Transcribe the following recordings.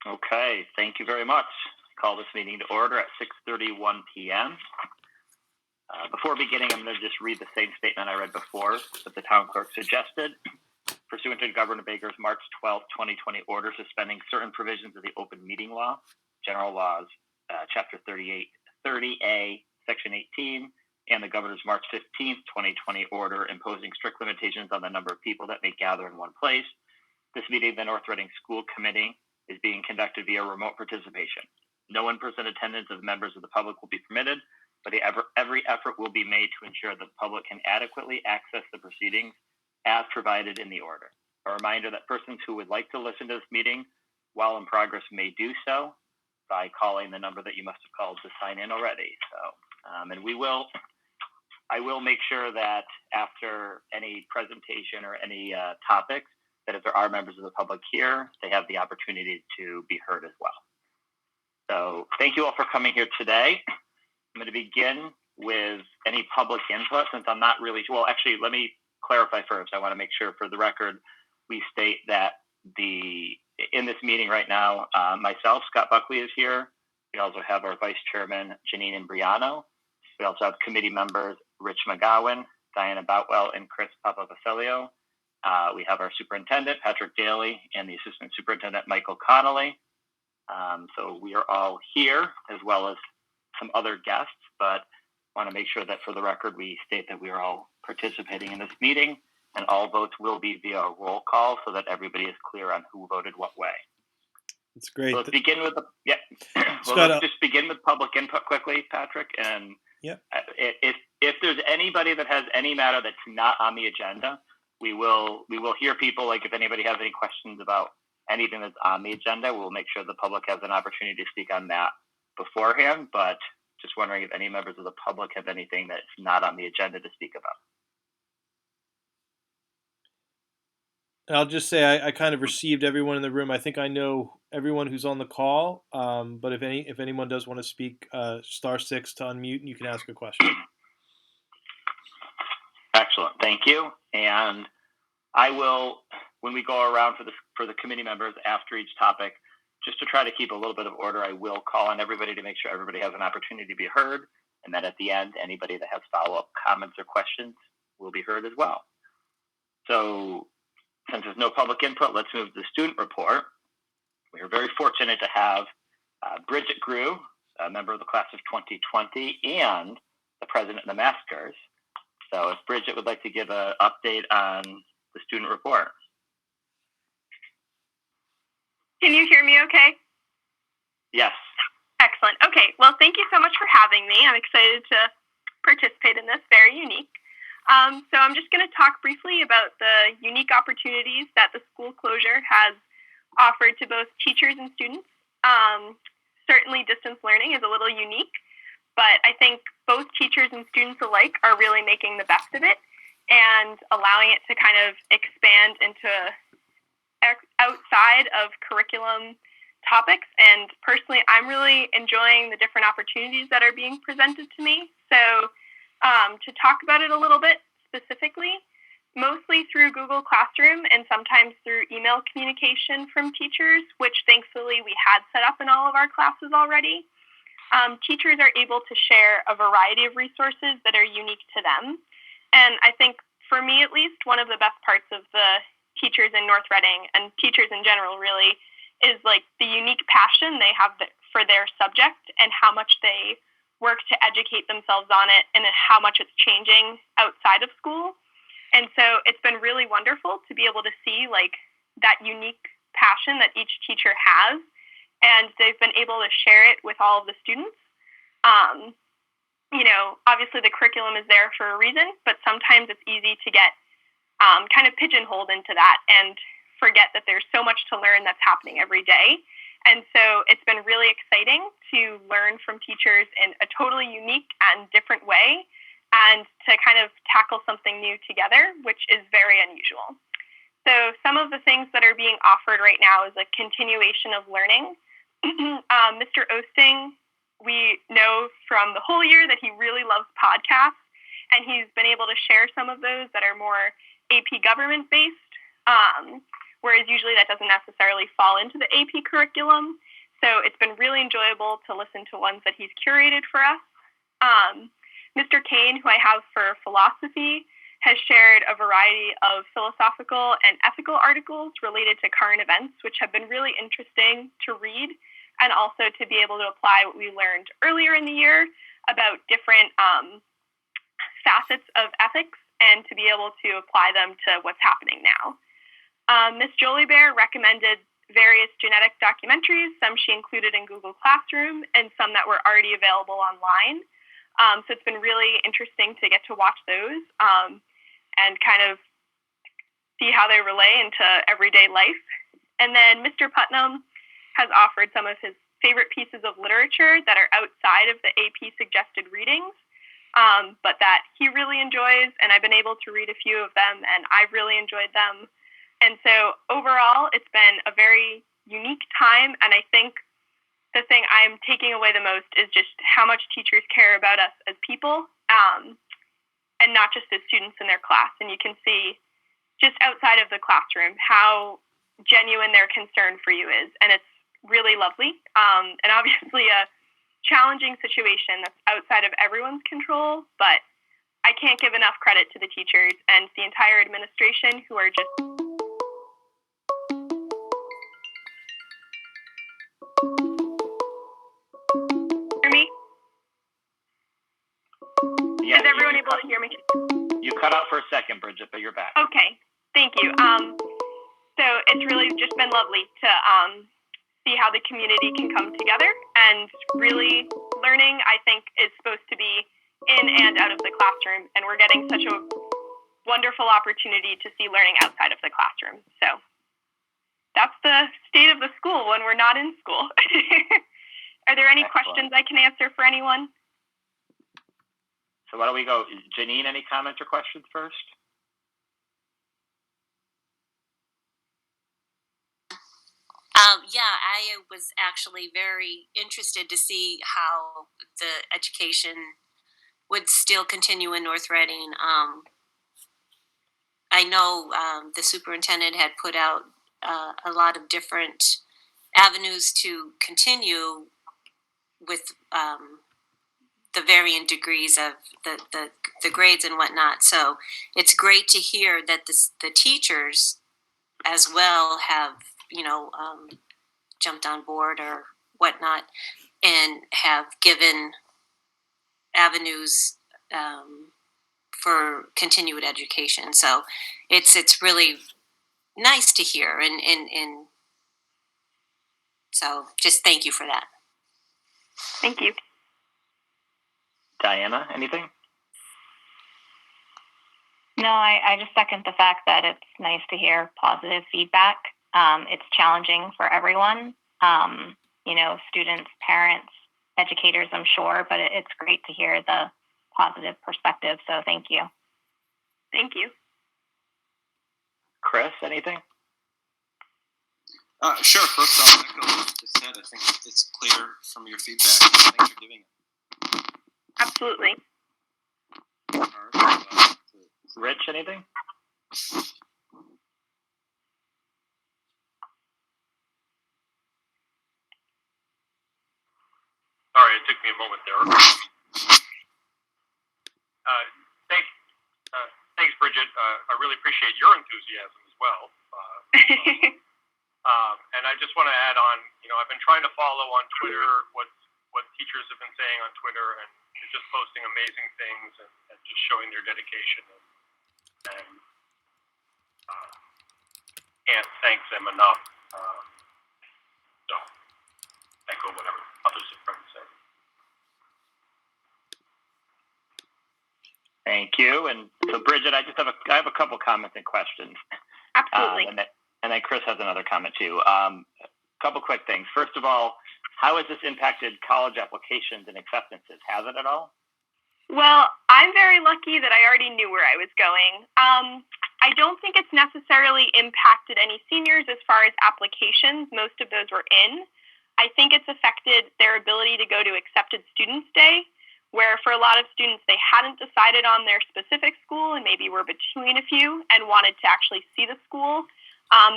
Okay, thank you very much. Call this meeting to order at 6:31 p.m. Before beginning, I'm going to just read the same statement I read before that the town clerk suggested. Pursuant to Governor Baker's March 12, 2020 order suspending certain provisions of the open meeting law, general laws, chapter 30A, section 18, and the governor's March 15, 2020 order imposing strict limitations on the number of people that may gather in one place. This meeting of the North Reading School Committee is being conducted via remote participation. No in-person attendance of members of the public will be permitted, but every effort will be made to ensure that the public can adequately access the proceedings as provided in the order. A reminder that persons who would like to listen to this meeting while in progress may do so by calling the number that you must have called to sign in already. And I will make sure that after any presentation or any topics, that if there are members of the public here, they have the opportunity to be heard as well. So thank you all for coming here today. I'm going to begin with any public input since I'm not really, well, actually, let me clarify first. I want to make sure for the record, we state that in this meeting right now, myself, Scott Buckley is here. We also have our Vice Chairman, Janine Imbriano. We also have committee members, Rich McGowan, Diana Boutwell, and Chris Papavasilio. We have our superintendent, Patrick Daly, and the assistant superintendent, Michael Connolly. So we are all here, as well as some other guests, but want to make sure that for the record, we state that we are all participating in this meeting, and all votes will be via a roll call so that everybody is clear on who voted what way. That's great. So let's begin with let's just begin with public input quickly, Patrick. And if there's anybody that has any matter that's not on the agenda, we will hear people. Like if anybody has any questions about anything that's on the agenda, we'll make sure the public has an opportunity to speak on that beforehand. But just wondering if any members of the public have anything that's not on the agenda to speak about. I'll just say I kind of received everyone in the room. I think I know everyone who's on the call. But if anyone does want to speak, *6 to unmute, and you can ask a question. Excellent, thank you. And I will, when we go around for the committee members after each topic, just to try to keep a little bit of order, I will call on everybody to make sure everybody has an opportunity to be heard, and that at the end, anybody that has follow-up comments or questions will be heard as well. So since there's no public input, let's move to the student report. We are very fortunate to have Bridget Grew, a member of the class of 2020, and the president of the Maskers. So if Bridget would like to give an update on the student report. Can you hear me okay? Yes. Excellent. Okay, well, thank you so much for having me. I'm excited to participate in this, very unique. So I'm just going to talk briefly about the unique opportunities that the school closure has offered to both teachers and students. Certainly distance learning is a little unique, but I think both teachers and students alike are really making the best of it and allowing it to kind of expand into outside of curriculum topics. And personally, I'm really enjoying the different opportunities that are being presented to me. So to talk about it a little bit specifically, mostly through Google Classroom and sometimes through email communication from teachers, which thankfully we had set up in all of our classes already. Teachers are able to share a variety of resources that are unique to them. And I think, for me at least, one of the best parts of the teachers in North Reading, and teachers in general really, is like the unique passion they have for their subject and how much they work to educate themselves on it and how much it's changing outside of school. And so it's been really wonderful to be able to see like that unique passion that each teacher has, and they've been able to share it with all of the students. Obviously the curriculum is there for a reason, but sometimes it's easy to get kind of pigeonholed into that and forget that there's so much to learn that's happening every day. And so it's been really exciting to learn from teachers in a totally unique and different way and to kind of tackle something new together, which is very unusual. So some of the things that are being offered right now is a continuation of learning. Mr. Osting, we know from the whole year that he really loves podcasts, and he's been able to share some of those that are more AP government based. whereas usually that doesn't necessarily fall into the AP curriculum. So it's been really enjoyable to listen to ones that he's curated for us. Mr. Kane, who I have for philosophy, has shared a variety of philosophical and ethical articles related to current events, which have been really interesting to read, and also to be able to apply what we learned earlier in the year about different facets of ethics and to be able to apply them to what's happening now. Ms. Jolibear recommended various genetic documentaries, some she included in Google Classroom and some that were already available online. So it's been really interesting to get to watch those and kind of see how they relay into everyday life. And then Mr. Putnam has offered some of his favorite pieces of literature that are outside of the AP suggested readings, but that he really enjoys, and I've been able to read a few of them, and I've really enjoyed them. And so overall, it's been a very unique time, and I think the thing I'm taking away the most is just how much teachers care about us as people, and not just as students in their class. And you can see just outside of the classroom how genuine their concern for you is, and it's really lovely. And obviously a challenging situation that's outside of everyone's control, but I can't give enough credit to the teachers and the entire administration who are just hear me? Yeah, Is everyone able to hear me? You cut out for a second, Bridget, but you're back. Okay, thank you. So it's really just been lovely to see how the community can come together, and really learning, I think, is supposed to be in and out of the classroom, and we're getting such a wonderful opportunity to see learning outside of the classroom. So that's the state of the school when we're not in school. Are there any questions I can answer for anyone? So why don't we go, Janine, any comments or questions first? Yeah, I was actually very interested to see how the education would still continue in North Reading. I know the superintendent had put out a lot of different avenues to continue with the varying degrees of the grades and whatnot. So it's great to hear that the teachers as well have, jumped on board or whatnot and have given avenues for continued education. So it's really nice to hear, and so just thank you for that. Thank you. Diana, anything? No, I just second the fact that it's nice to hear positive feedback. It's challenging for everyone, students, parents, educators, I'm sure, but it's great to hear the positive perspective. So thank you. Thank you. Chris, anything? Sure. First, I'll echo what you just said. I think it's clear from your feedback. Thanks for giving it. Absolutely. Rich, anything? Sorry, it took me a moment there. Thanks, Bridget. I really appreciate your enthusiasm as well. And I just want to add on, I've been trying to follow on Twitter what teachers have been saying on Twitter, and they're just posting amazing things and just showing their dedication. And can't thank them enough. So, echo whatever others have said. Thank you. And so, Bridget, I have a couple comments and questions. Absolutely. And then Chris has another comment too. A couple quick things. First of all, how has this impacted college applications and acceptances? Has it at all? Well, I'm very lucky that I already knew where I was going. I don't think it's necessarily impacted any seniors as far as applications. Most of those were in. I think it's affected their ability to go to Accepted Students Day, where for a lot of students, they hadn't decided on their specific school and maybe were between a few and wanted to actually see the school.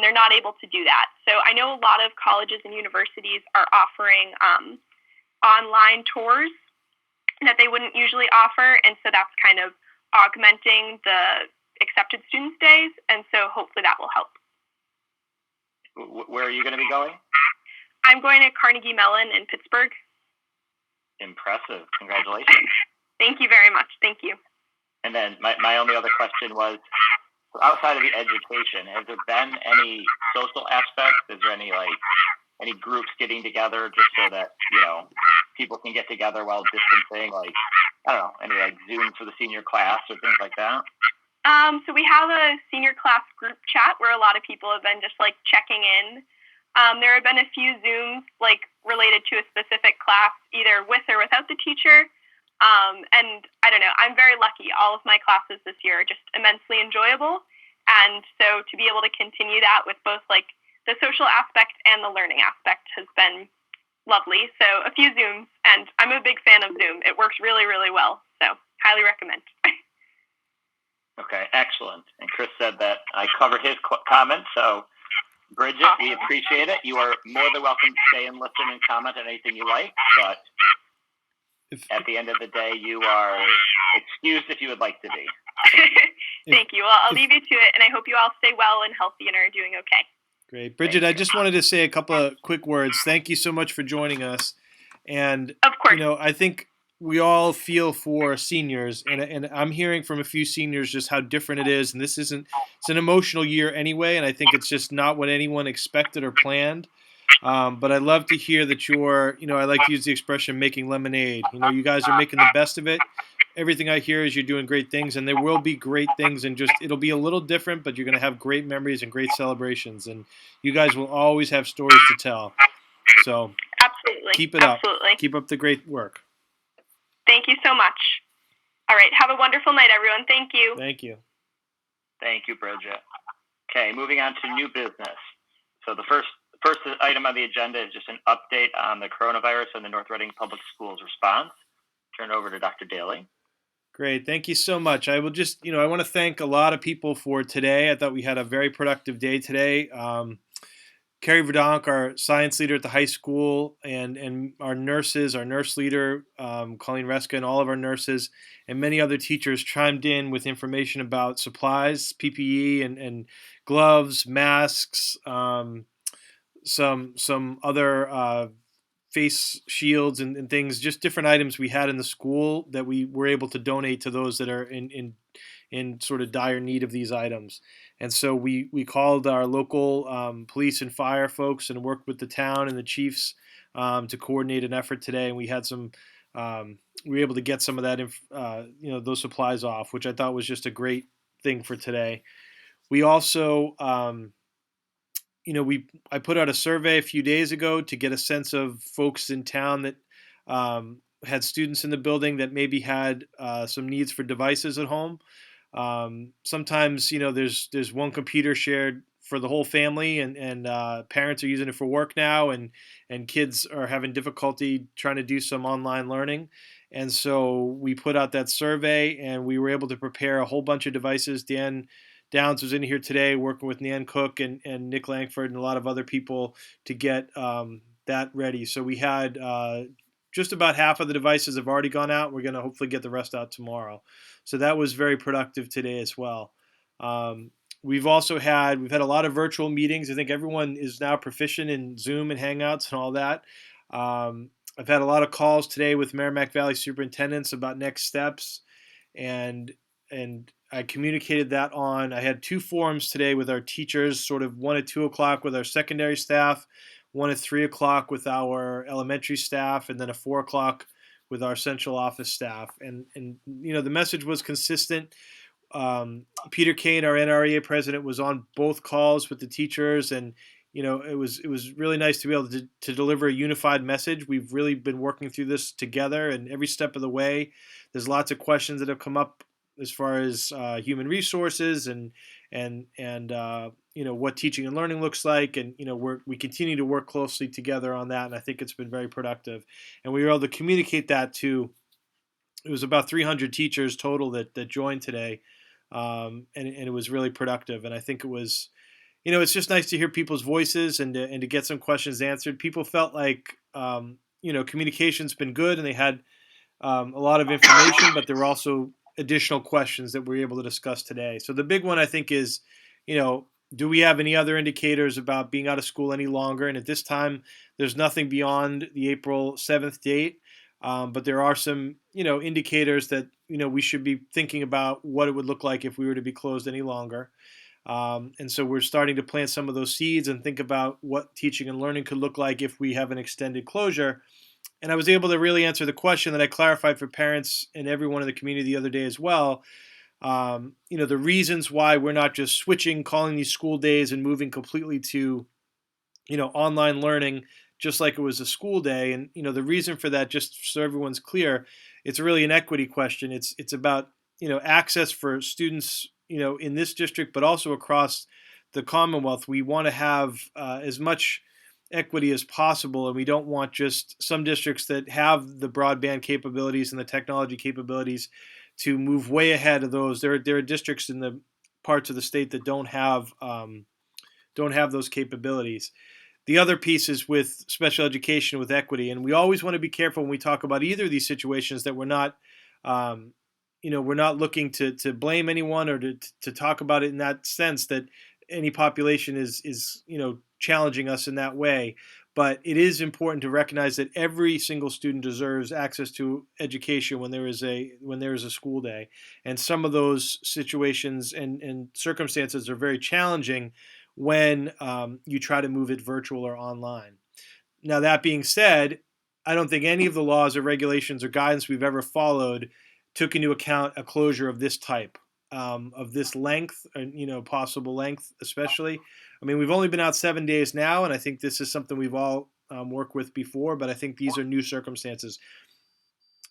they're not able to do that. So I know a lot of colleges and universities are offering online tours that they wouldn't usually offer, and so that's kind of augmenting the accepted students days, and so hopefully that will help. Where are you going to be going? I'm going to Carnegie Mellon in Pittsburgh. Impressive. Congratulations. Thank you very much. Thank you. And then my only other question was, outside of the education, has there been any social aspects? Is there any groups getting together just so that, people can get together while distancing? Any Zooms for the senior class or things like that? So we have a senior class group chat where a lot of people have been just checking in. There have been a few Zooms related to a specific class, either with or without the teacher. And I don't know, I'm very lucky. All of my classes this year are just immensely enjoyable. And so to be able to continue that with both the social aspect and the learning aspect has been lovely. So a few Zooms, and I'm a big fan of Zoom. It works really, really well. So highly recommend. Okay, excellent. And Chris said that I covered his comments. So Bridget, we appreciate it. You are more than welcome to stay and listen and comment on anything you like, but at the end of the day, you are excused if you would like to be. Thank you. Well, I'll leave you to it, and I hope you all stay well and healthy and are doing okay. Great. Bridget, I just wanted to say a couple of quick words. Thank you so much for joining us. And, of course, I think we all feel for seniors, and I'm hearing from a few seniors just how different it is. And it's an emotional year anyway, and I think it's just not what anyone expected or planned. But I love to hear that you're, I like to use the expression making lemonade. You guys are making the best of it. Everything I hear is you're doing great things, and there will be great things, and it'll be a little different, but you're going to have great memories and great celebrations, and you guys will always have stories to tell. So absolutely, keep it up. Absolutely. Keep up the great work. Thank you so much. All right, have a wonderful night, everyone. Thank you. Thank you. Thank you, Bridget. Okay, moving on to new business. So the first item on the agenda is just an update on the coronavirus and the North Reading Public Schools response. Turn it over to Dr. Daly. Great. Thank you so much. I will just, I want to thank a lot of people for today. I thought we had a very productive day today. Carrie Verdonk, our science leader at the high school, and our nurses, our nurse leader, Colleen Reska, and all of our nurses, and many other teachers chimed in with information about supplies, PPE, and gloves, masks, some other face shields and things, just different items we had in the school that we were able to donate to those that are in sort of dire need of these items. And so we called our local police and fire folks and worked with the town and the chiefs to coordinate an effort today. And we had we were able to get some of that, those supplies off, which I thought was just a great thing for today. We also, I put out a survey a few days ago to get a sense of folks in town that had students in the building that maybe had some needs for devices at home. Sometimes, there's one computer shared for the whole family, and parents are using it for work now, and kids are having difficulty trying to do some online learning. And so we put out that survey, and we were able to prepare a whole bunch of devices. Dan Downs was in here today working with Nan Cook and Nick Langford and a lot of other people to get that ready. So we had just about half of the devices have already gone out. We're going to hopefully get the rest out tomorrow. So that was very productive today as well. We've had a lot of virtual meetings. I think everyone is now proficient in Zoom and Hangouts and all that. I've had a lot of calls today with Merrimack Valley superintendents about next steps, and I communicated that on. I had 2 forums today with our teachers, sort of one at 2 o'clock with our secondary staff, one at 3 o'clock with our elementary staff, and then a 4 o'clock with our central office staff. And the message was consistent. Peter Kane, our NREA president, was on both calls with the teachers, and it was really nice to be able to deliver a unified message. We've really been working through this together, and every step of the way, there's lots of questions that have come up as far as human resources and what teaching and learning looks like, and we continue to work closely together on that, and I think it's been very productive. And we were able to communicate that to, it was about 300 teachers total that joined today, and it was really productive. And I think it was it's just nice to hear people's voices and to get some questions answered. People felt like, communication's been good and they had a lot of information, but there were also additional questions that we were able to discuss today. So the big one, I think, is, do we have any other indicators about being out of school any longer? And at this time, there's nothing beyond the April 7th date. But there are some, indicators that, we should be thinking about what it would look like if we were to be closed any longer. And so we're starting to plant some of those seeds and think about what teaching and learning could look like if we have an extended closure. And I was able to really answer the question that I clarified for parents and everyone in the community the other day as well. The reasons why we're not just switching, calling these school days and moving completely to, online learning, just like it was a school day. And, the reason for that, just so everyone's clear, it's really an equity question. It's about, access for students, in this district, but also across the Commonwealth. We want to have as much equity as possible, and we don't want just some districts that have the broadband capabilities and the technology capabilities to move way ahead of those. There are districts in the parts of the state that don't have those capabilities. The other piece is with special education, with equity, and we always want to be careful when we talk about either of these situations that we're not, we're not looking to blame anyone or to talk about it in that sense that any population is challenging us in that way. But it is important to recognize that every single student deserves access to education when there is a school day, and some of those situations and circumstances are very challenging when you try to move it virtual or online. Now, that being said, I don't think any of the laws or regulations or guidance we've ever followed took into account a closure of this type, of this length, possible length, especially. I mean, we've only been out 7 days now, and I think this is something we've all worked with before, but I think these are new circumstances.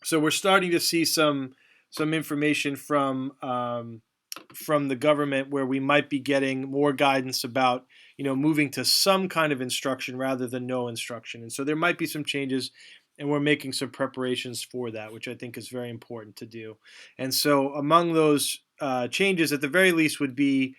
So we're starting to see some information from the government where we might be getting more guidance about, moving to some kind of instruction rather than no instruction. And so there might be some changes, and we're making some preparations for that, which I think is very important to do. And so among those changes, at the very least, would be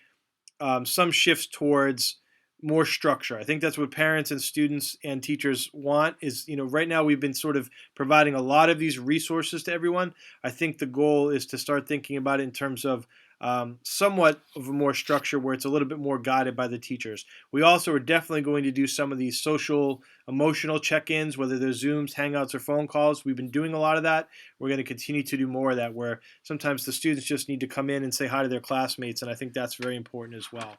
some shifts towards more structure. I think that's what parents and students and teachers want is, right now we've been sort of providing a lot of these resources to everyone. I think the goal is to start thinking about it in terms of somewhat of a more structure where it's a little bit more guided by the teachers. We also are definitely going to do some of these social, emotional check-ins, whether they're Zooms, Hangouts, or phone calls. We've been doing a lot of that. We're going to continue to do more of that, where sometimes the students just need to come in and say hi to their classmates, and I think that's very important as well.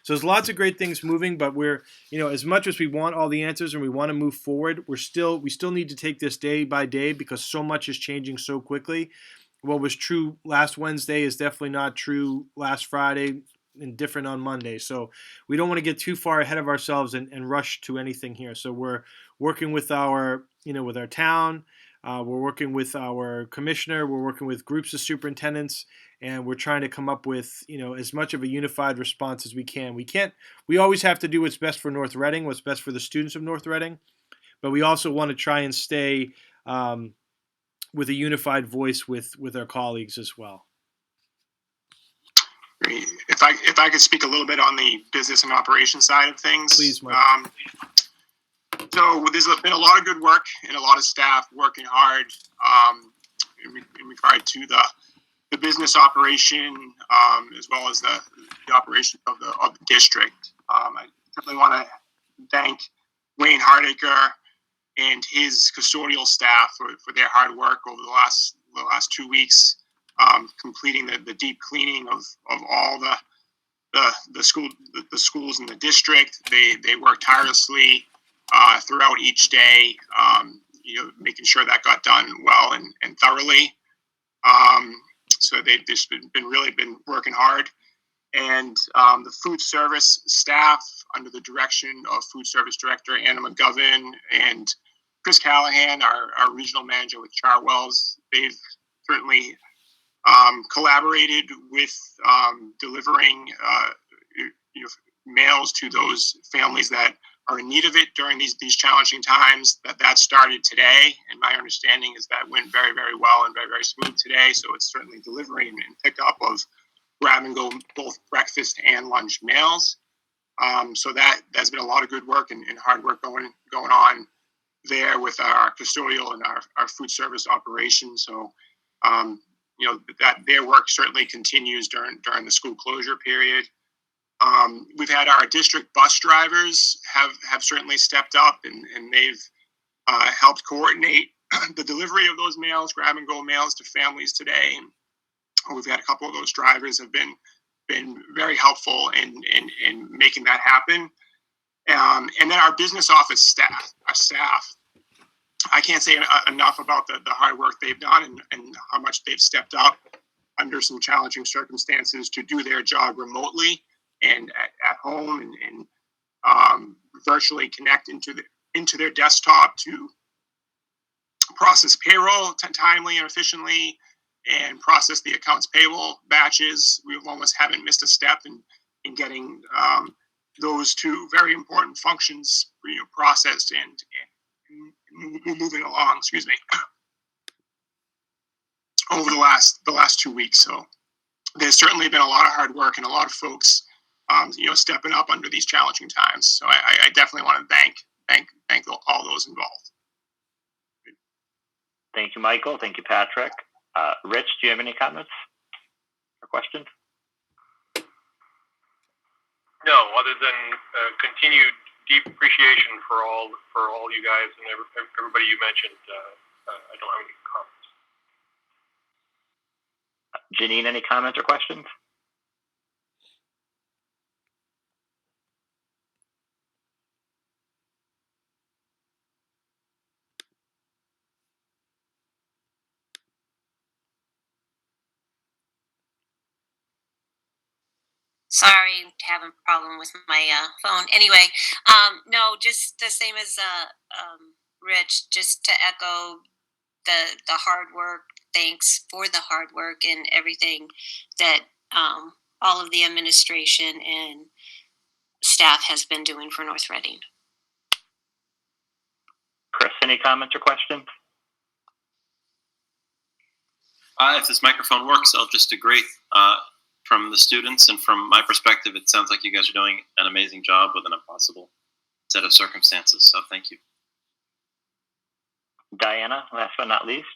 So there's lots of great things moving, but we're, as much as we want all the answers and we want to move forward, we still need to take this day by day because so much is changing so quickly. What was true last Wednesday is definitely not true last Friday and different on Monday. So we don't want to get too far ahead of ourselves and rush to anything here. So we're working with our town. We're working with our commissioner. We're working with groups of superintendents, and we're trying to come up with, as much of a unified response as we can. We always have to do what's best for North Reading, what's best for the students of North Reading, but we also want to try and stay with a unified voice with our colleagues as well. Great. If I could speak a little bit on the business and operations side of things. Please, Mike. So there's been a lot of good work and a lot of staff working hard in regard to the business operation as well as the operation of the district. I certainly want to thank Wayne Hardacre and his custodial staff for their hard work over the last 2 weeks, completing the deep cleaning of all the schools in the district. They worked tirelessly throughout each day, making sure that got done well and thoroughly. So they've just been working hard. And the food service staff, under the direction of Food Service Director Anna McGovern and Chris Callahan, our regional manager with Chartwells, they've certainly collaborated with delivering meals to those families that are in need of it during these challenging times. That started today, and my understanding is that went very, very well and very, very smooth today. So it's certainly delivering and pickup of grab and go both breakfast and lunch meals. So that's been a lot of good work and hard work going on there with our custodial and our food service operations. So, that their work certainly continues during the school closure period. We've had our district bus drivers have certainly stepped up and they've helped coordinate the delivery of those mails, grab and go mails to families today. We've had a couple of those drivers have been very helpful in making that happen. And then our business office staff, I can't say enough about the hard work they've done and how much they've stepped up under some challenging circumstances to do their job remotely and at home and virtually connect into their desktop to process payroll timely and efficiently and process the accounts payable batches. We almost haven't missed a step in getting those two very important functions processed and moving along, over the last 2 weeks. So there's certainly been a lot of hard work and a lot of folks, stepping up under these challenging times. So I definitely want to thank all those involved. Thank you, Michael. Thank you, Patrick. Rich, do you have any comments or questions? No, other than continued deep appreciation for all you guys and everybody you mentioned. I don't have any comments. Janine, any comments or questions? Sorry, having a problem with my phone. Anyway, no, just the same as Rich. Just to echo the hard work. Thanks for the hard work and everything that all of the administration and staff has been doing for North Reading. Chris, any comments or questions? If this microphone works, I'll just agree. From the students and from my perspective, it sounds like you guys are doing an amazing job with an impossible set of circumstances. So thank you. Diana, last but not least.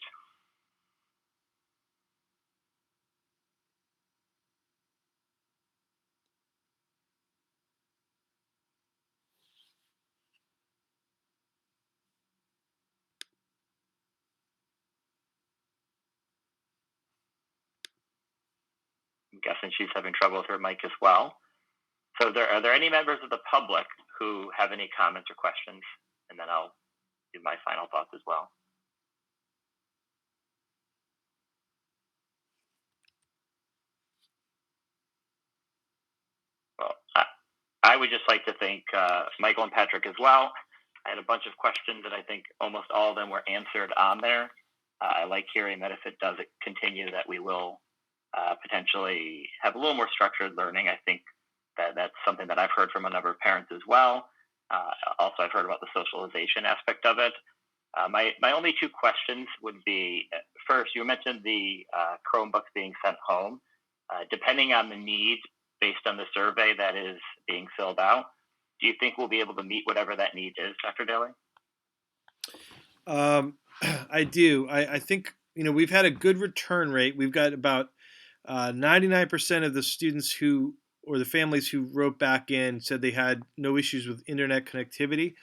I'm guessing she's having trouble with her mic as well. So are there any members of the public who have any comments or questions? And then I'll do my final thoughts as well. Well, I would just like to thank Michael and Patrick as well. I had a bunch of questions and I think almost all of them were answered on there. I like hearing that if it does continue that we will potentially have a little more structured learning. I think that's something that I've heard from a number of parents as well. Also, I've heard about the socialization aspect of it. My only two questions would be, first, you mentioned the Chromebooks being sent home. Depending on the need, based on the survey that is being filled out, do you think we'll be able to meet whatever that need is, Dr. Daly? I do. I think, we've had a good return rate. We've got about 99% of the students or the families who wrote back in said they had no issues with internet connectivity.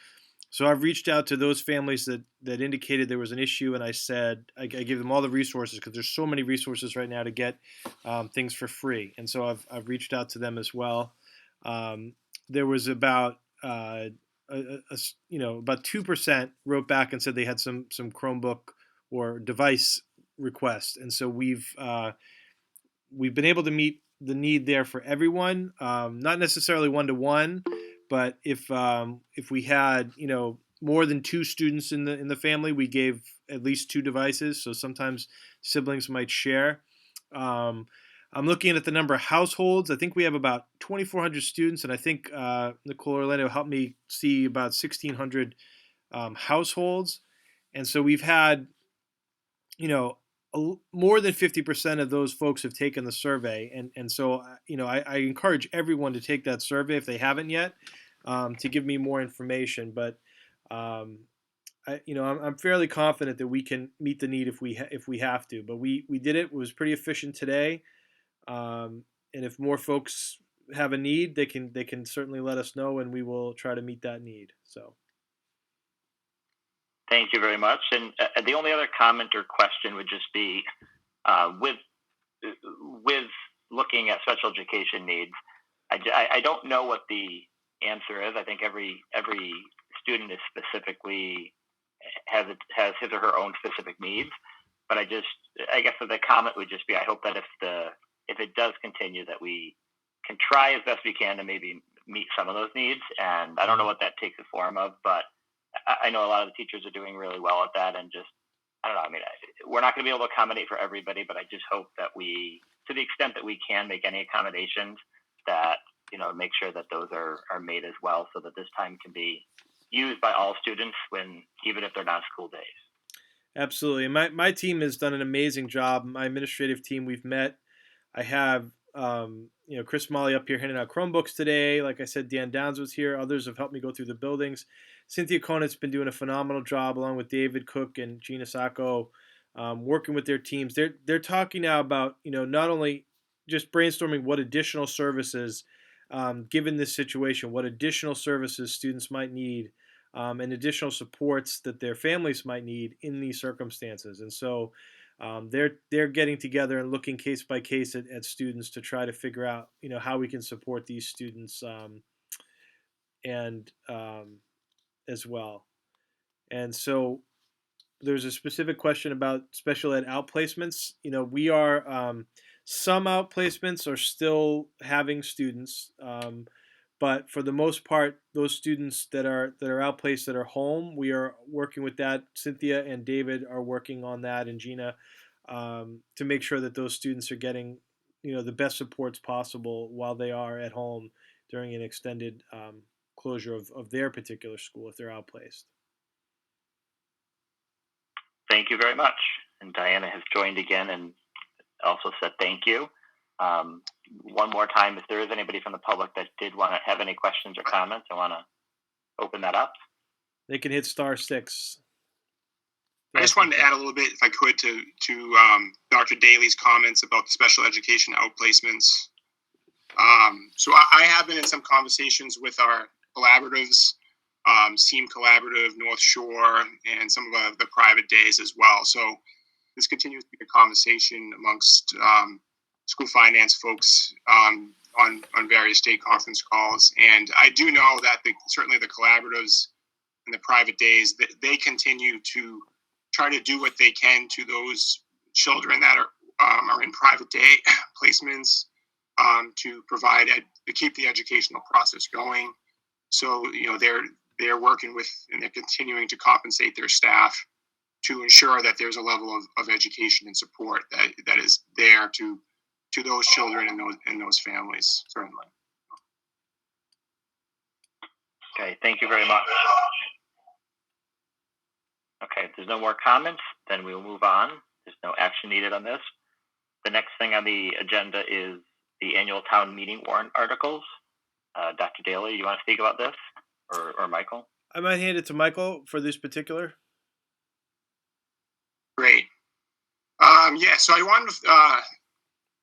So I've reached out to those families that indicated there was an issue, and I said I give them all the resources because there's so many resources right now to get things for free, and so I've reached out to them as well. There was about about 2% wrote back and said they had some Chromebook or device requests, and so we've been able to meet the need there for everyone, not necessarily one-to-one, but if we had more than two students in the family, we gave at least two devices. So sometimes siblings might share. I'm looking at the number of households. I think we have about 2,400 students, and I think Nicole Orlando helped me see about 1,600 households. And so we've had more than 50% of those folks have taken the survey, and so I encourage everyone to take that survey if they haven't yet, to give me more information. But I'm fairly confident that we can meet the need if we have to. But we did it. It was pretty efficient today, and if more folks have a need, they can certainly let us know, and we will try to meet that need. So. Thank you very much. And the only other comment or question would just be, with looking at special education needs, I don't know what the answer is. I think every student is specifically has his or her own specific needs. But I guess the comment would just be, I hope that if it does continue, that we can try as best we can to maybe meet some of those needs. And I don't know what that takes the form of, but I know a lot of the teachers are doing really well at that, and I don't know. I mean, we're not going to be able to accommodate for everybody, but I just hope that we, to the extent that we can make any accommodations, that make sure that those are made as well, so that this time can be used by all students even if they're not school days. Absolutely. My team has done an amazing job. My administrative team, we've met. I have Chris Molly up here handing out Chromebooks today. Like I said, Dan Downs was here. Others have helped me go through the buildings. Cynthia Conant's been doing a phenomenal job, along with David Cook and Gina Sacco, working with their teams. They're talking now about not only just brainstorming what additional services, given this situation, what additional services students might need, and additional supports that their families might need in these circumstances. And so they're getting together and looking case by case at students to try to figure out how we can support these students and as well. And so there's a specific question about special ed outplacements. We are some outplacements are still having students, but for the most part, those students that are outplaced that are home, we are working with that. Cynthia and David are working on that, and Gina, to make sure that those students are getting the best supports possible while they are at home during an extended closure of their particular school if they're outplaced. Thank you very much. And Diana has joined again and also said thank you. One more time, if there is anybody from the public that did want to have any questions or comments, I want to open that up. They can hit *6. I just wanted to add a little bit, if I could, to Dr. Daly's comments about the special education outplacements. So I have been in some conversations with our collaboratives, SEAM Collaborative, North Shore, and some of the private days as well. So this continues to be a conversation amongst school finance folks on various state conference calls. And I do know that certainly the collaboratives and the private days, they continue to try to do what they can to those children that are in private day placements, to keep the educational process going. So they're working with, and they're continuing to compensate their staff to ensure that there's a level of education and support that is there to those children and those families, certainly. Okay, thank you very much. Okay, if there's no more comments, then we will move on. There's no action needed on this. The next thing on the agenda is the annual town meeting warrant articles. Dr. Daly, you want to speak about this, or Michael? I might hand it to Michael for this particular. Great. So I wanted to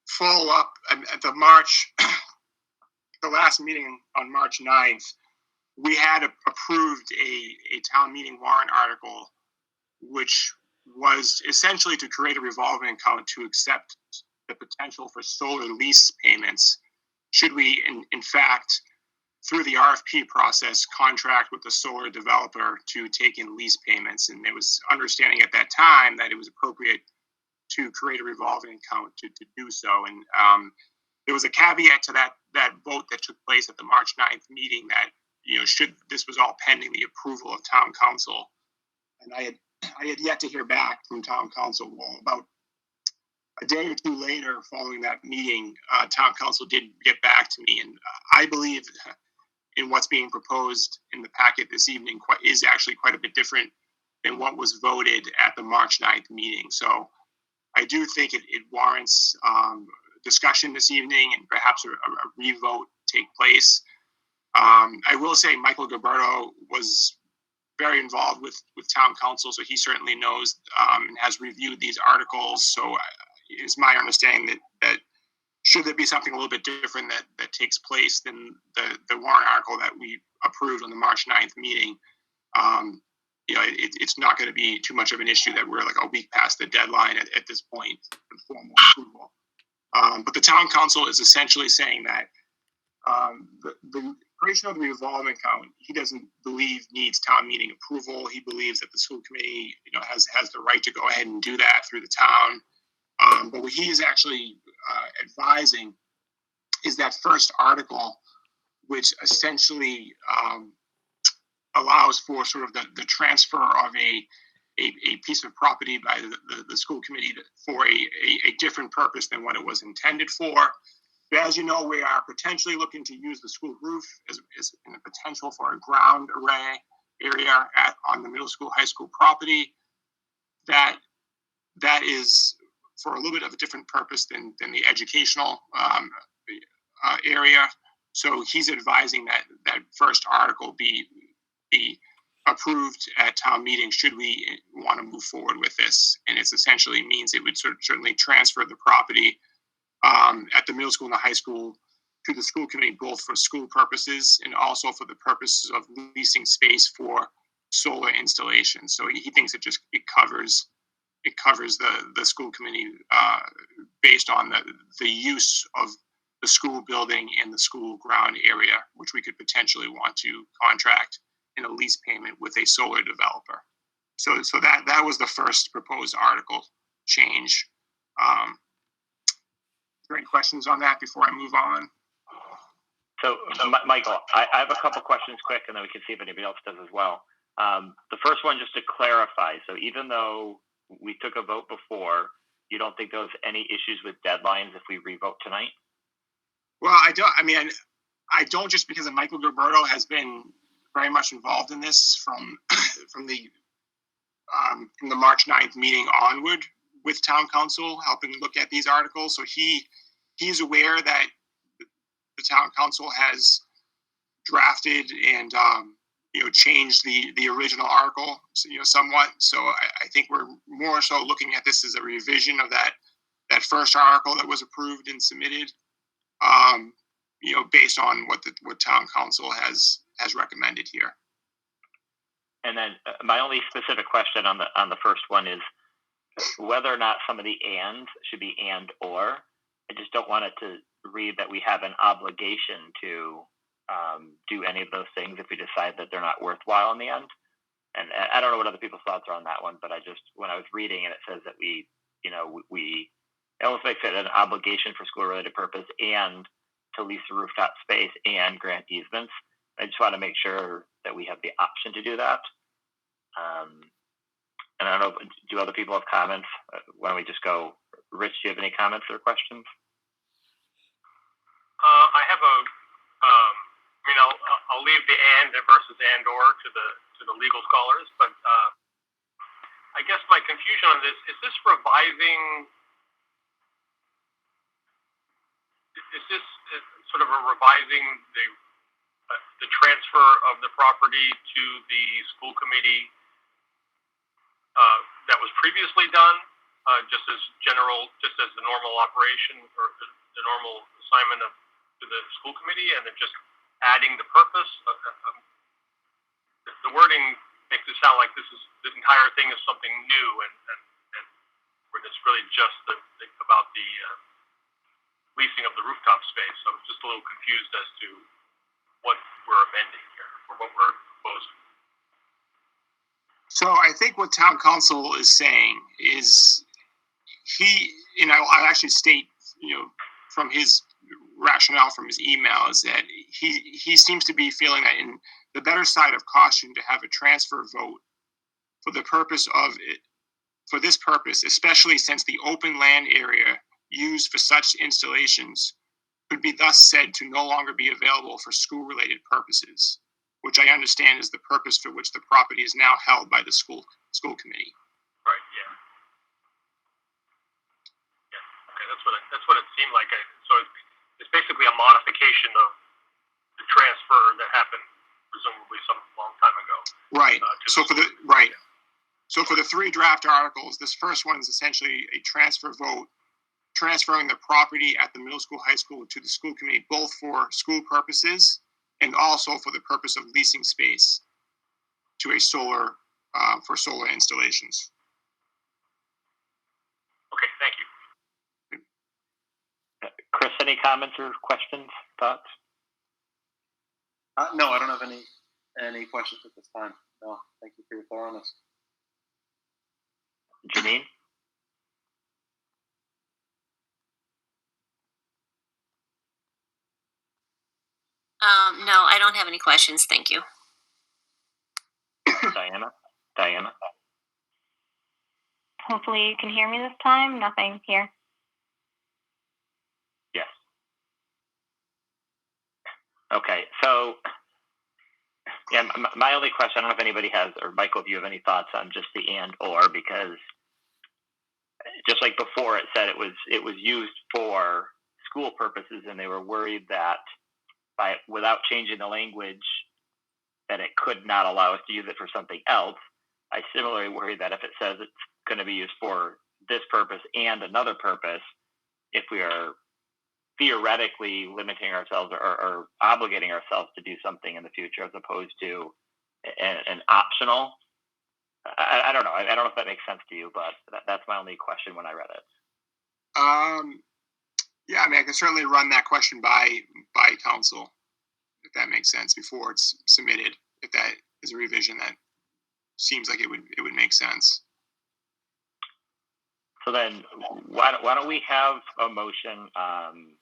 follow up at the last meeting on March 9th. We had approved a town meeting warrant article, which was essentially to create a revolving account to accept the potential for solar lease payments should we, in fact, through the RFP process, contract with the solar developer to take in lease payments. And there was understanding at that time that it was appropriate to create a revolving account to do so. And there was a caveat to that vote that took place at the March 9th meeting that, this was all pending the approval of town council. And I had yet to hear back from town council. Well, about a day or two later, following that meeting, town council did get back to me, and I believe in what's being proposed in the packet this evening is actually quite a bit different than what was voted at the March 9th meeting. So I do think it warrants discussion this evening and perhaps a re-vote take place. I will say Michael Gilberto was very involved with town council, so he certainly knows and has reviewed these articles. So it's my understanding that should there be something a little bit different that takes place than the warrant article that we approved on the March 9th meeting, it's not going to be too much of an issue that we're like a week past the deadline at this point for formal approval. But the town council is essentially saying that the creation of the revolving account, he doesn't believe needs town meeting approval. He believes that the school committee, has the right to go ahead and do that through the town. But what he is actually advising is that first article, which essentially allows for sort of the transfer of a piece of property by the school committee for a different purpose than what it was intended for. But as you know, we are potentially looking to use the school roof as in the potential for a ground array area on the middle school, high school property. That is for a little bit of a different purpose than the educational area. So he's advising that first article be approved at town meeting should we want to move forward with this. And it essentially means it would certainly transfer the property at the middle school and the high school to the school committee, both for school purposes and also for the purposes of leasing space for solar installation. So he thinks it covers the school committee based on the use of the school building and the school ground area, which we could potentially want to contract in a lease payment with a solar developer. So that was the first proposed article change. Are there any questions on that before I move on? So, Michael, I have a couple questions quick, and then we can see if anybody else does as well. The first one, just to clarify, so even though we took a vote before, you don't think there's any issues with deadlines if we revote tonight? Well, I don't just because Michael Gilberto has been very much involved in this from the March 9th meeting onward with town council, helping look at these articles. So he's aware that the town council has drafted and changed the original article, somewhat. So I think we're more so looking at this as a revision of that first article that was approved and submitted, based on what town council has recommended here. And then my only specific question on the first one is whether or not some of the and should be and or. I just don't want it to read that we have an obligation to do any of those things if we decide that they're not worthwhile in the end. And I don't know what other people's thoughts are on that one, but when I was reading and it says that we it almost makes it an obligation for school-related purpose and to lease the rooftop space and grant easements. I just want to make sure that we have the option to do that. And I don't know, do other people have comments? Why don't we just go? Rich, do you have any comments or questions? I have I'll leave the and versus and or to the legal scholars, but I guess my confusion on this is revising. Is this sort of a revising the transfer of the property to the school committee that was previously done, just as the normal operation or the normal assignment to the school committee, and then just adding the purpose? The wording makes it sound like this entire thing is something new, and where it's really just about the leasing of the rooftop space. So I'm just a little confused as to what we're amending here, or what we're proposing. So I think what town council is saying is I'll actually state, from his rationale from his email is that he seems to be feeling that in the better side of caution to have a transfer vote for the purpose of it, for this purpose, especially since the open land area used for such installations could be thus said to no longer be available for school-related purposes, which I understand is the purpose for which the property is now held by the school committee. Right. Yeah. That's what it seemed like. So it's basically a modification of the transfer that happened presumably some long time ago. Right. To So the for the school. right. So for the 3 draft articles, this first one is essentially a transfer vote, transferring the property at the middle school, high school to the school committee, both for school purposes and also for the purpose of leasing space to a solar, for solar installations. Okay, thank you. Chris, any comments or questions, thoughts? No, I don't have any questions at this time. No, thank you for your thoroughness. Janine? No, I don't have any questions. Thank you. Diana? Hopefully you can hear me this time. Nothing here. Yes. Okay, so yeah, my only question, I don't know if anybody has, or Michael, if you have any thoughts on just the and or, because just like before, it said it was used for school purposes, and they were worried that without changing the language, that it could not allow us to use it for something else. I similarly worry that if it says it's going to be used for this purpose and another purpose, if we are theoretically limiting ourselves or obligating ourselves to do something in the future as opposed to an optional. I don't know. I don't know if that makes sense to you, but that's my only question when I read it. Yeah, I mean, I can certainly run that question by council, if that makes sense, before it's submitted. If that is a revision that seems like it would make sense. So then, why don't we have a motion on?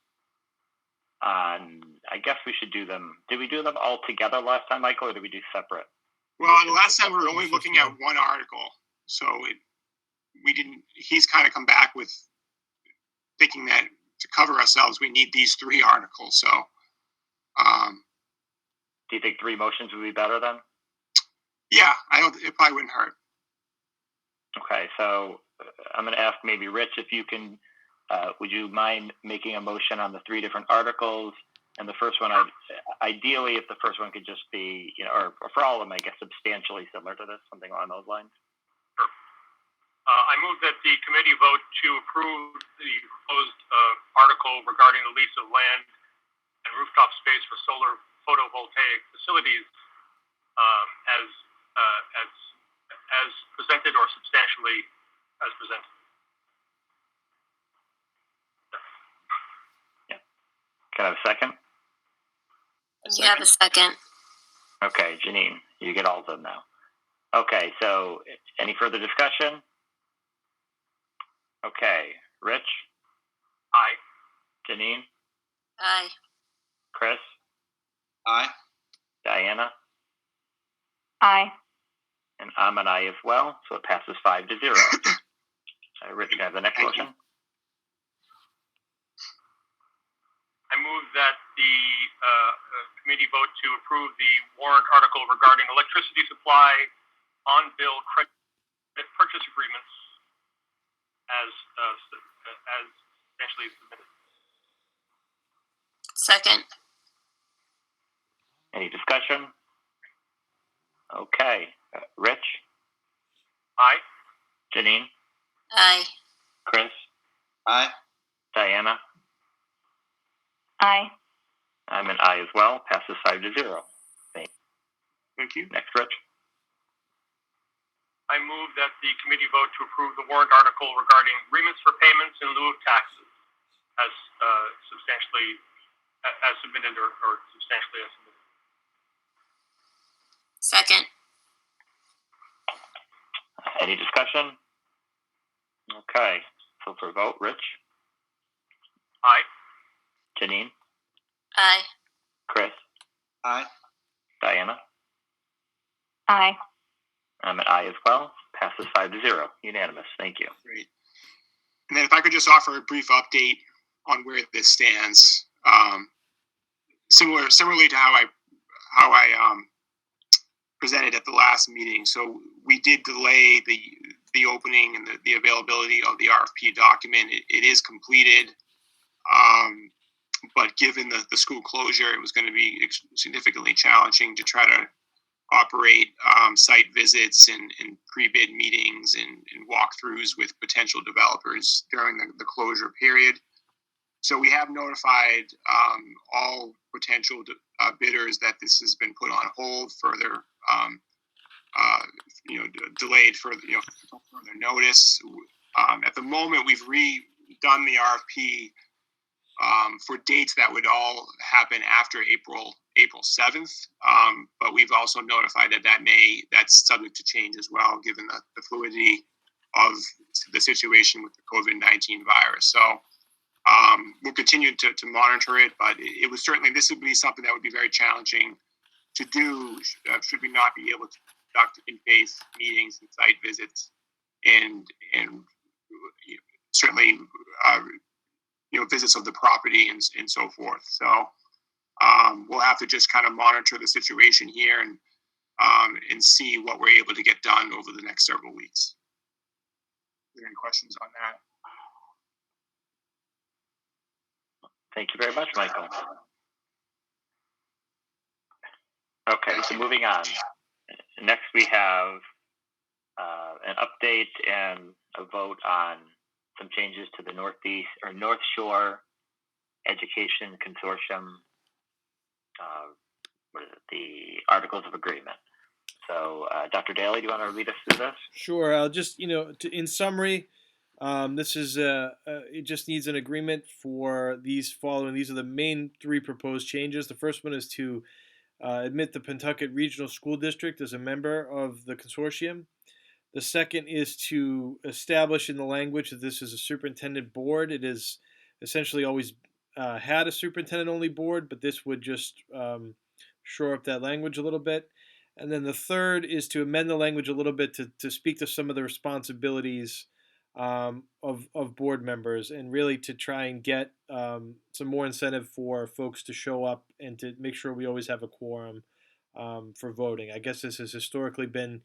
I guess we should do them. Did we do them all together last time, Michael, or did we do separate? Well, the last time we were only looking at one article, so we didn't. He's kind of come back with thinking that to cover ourselves, we need these 3 articles. So, do you think 3 motions would be better then? Yeah, it probably wouldn't hurt. Okay, so I'm going to ask maybe Rich if you can. Would you mind making a motion on the 3 different articles? And the first one, ideally, if the first one could just be, or for all of them, I guess, substantially similar to this, something along those lines. Sure. I move that the committee vote to approve the proposed article regarding the lease of land and rooftop space for solar photovoltaic facilities as presented or substantially as presented. Can I have a second? You have a second. Okay, Janine, you get all of them now. Okay, so any further discussion? Okay, Rich? Aye. Janine? Aye. Chris? Aye. Diana? Aye. And I'm an aye as well, so it passes 5-0. Rich, can I have the next motion? I move that the committee vote to approve the warrant article regarding electricity supply on-bill credit purchase agreements as essentially submitted. Second. Any discussion? Okay, Rich? Aye. Janine? Aye. Chris? Aye. Diana? Aye. I'm an aye as well. Passes 5-0. Thank you. Next, Rich. I move that the committee vote to approve the warrant article regarding agreements for payments in lieu of taxes as substantially as submitted or substantially as submitted. Second. Any discussion? Okay, so for vote, Rich? Aye. Janine? Aye. Chris? Aye. Diana? Aye. I'm an aye as well. Passes 5-0. Unanimous. Thank you. Great. And then if I could just offer a brief update on where this stands, similarly to how I presented at the last meeting. So we did delay the opening and the availability of the RFP document. It is completed, but given the school closure, it was going to be significantly challenging to try to operate site visits and pre-bid meetings and walkthroughs with potential developers during the closure period. So we have notified all potential bidders that this has been put on hold, further delayed for further notice. At the moment, we've redone the RFP for dates that would all happen after April 7th. But we've also notified that's subject to change as well, given the fluidity of the situation with the COVID-19 virus. So we'll continue to monitor it, but this would be something that would be very challenging to do should we not be able to conduct in-face meetings and site visits and certainly visits of the property and so forth. So we'll have to just kind of monitor the situation here and see what we're able to get done over the next several weeks. Are there any questions on that? Thank you very much, Michael. Okay, so moving on. Next, we have an update and a vote on some changes to the North Shore Education Consortium, the Articles of Agreement. So, Dr. Daly, do you want to lead us through this? Sure. I'll just, in summary, this is it just needs an agreement for these following. These are the main three proposed changes. The first one is to admit the Pentucket Regional School District as a member of the consortium. The second is to establish in the language that this is a superintendent board. It is essentially always had a superintendent-only board, but this would just shore up that language a little bit. And then the third is to amend the language a little bit to speak to some of the responsibilities of board members, and really to try and get some more incentive for folks to show up and to make sure we always have a quorum for voting. I guess this has historically been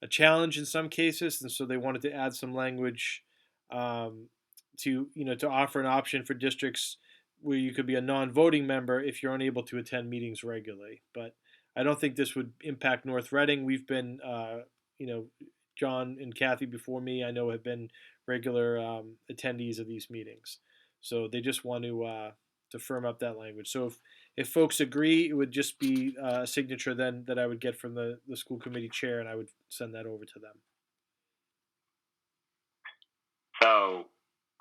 a challenge in some cases, and so they wanted to add some language to offer an option for districts where you could be a non-voting member if you're unable to attend meetings regularly. But I don't think this would impact North Reading. We've been, John and Kathy before me, I know, have been regular attendees of these meetings. So they just want to firm up that language. So if folks agree, it would just be a signature then that I would get from the school committee chair, and I would send that over to them. So,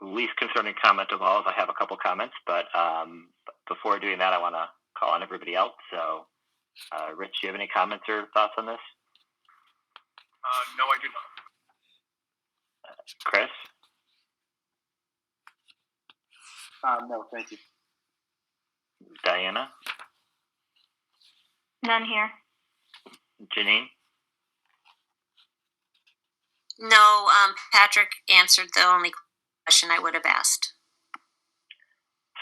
least concerning comment of all is I have a couple comments, but before doing that, I want to call on everybody else. So, Rich, do you have any comments or thoughts on this? No, I do not. Chris? No, thank you. Diana? None here. Janine? No, Patrick answered the only question I would have asked.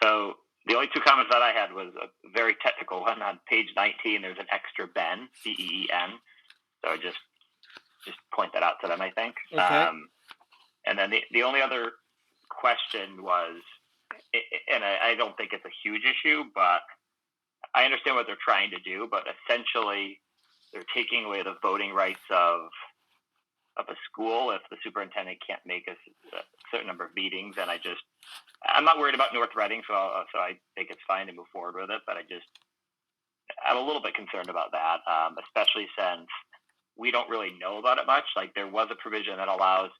So the only two comments that I had was a very technical one. On page 19, there's an extra Ben, B-E-E-N. So just point that out to them, I think. Okay. And then the only other question was, and I don't think it's a huge issue, but I understand what they're trying to do, but essentially they're taking away the voting rights of a school if the superintendent can't make a certain number of meetings. And I'm not worried about North Reading, so I think it's fine to move forward with it, but I'm a little bit concerned about that, especially since we don't really know about it much. Like, there was a provision that allows,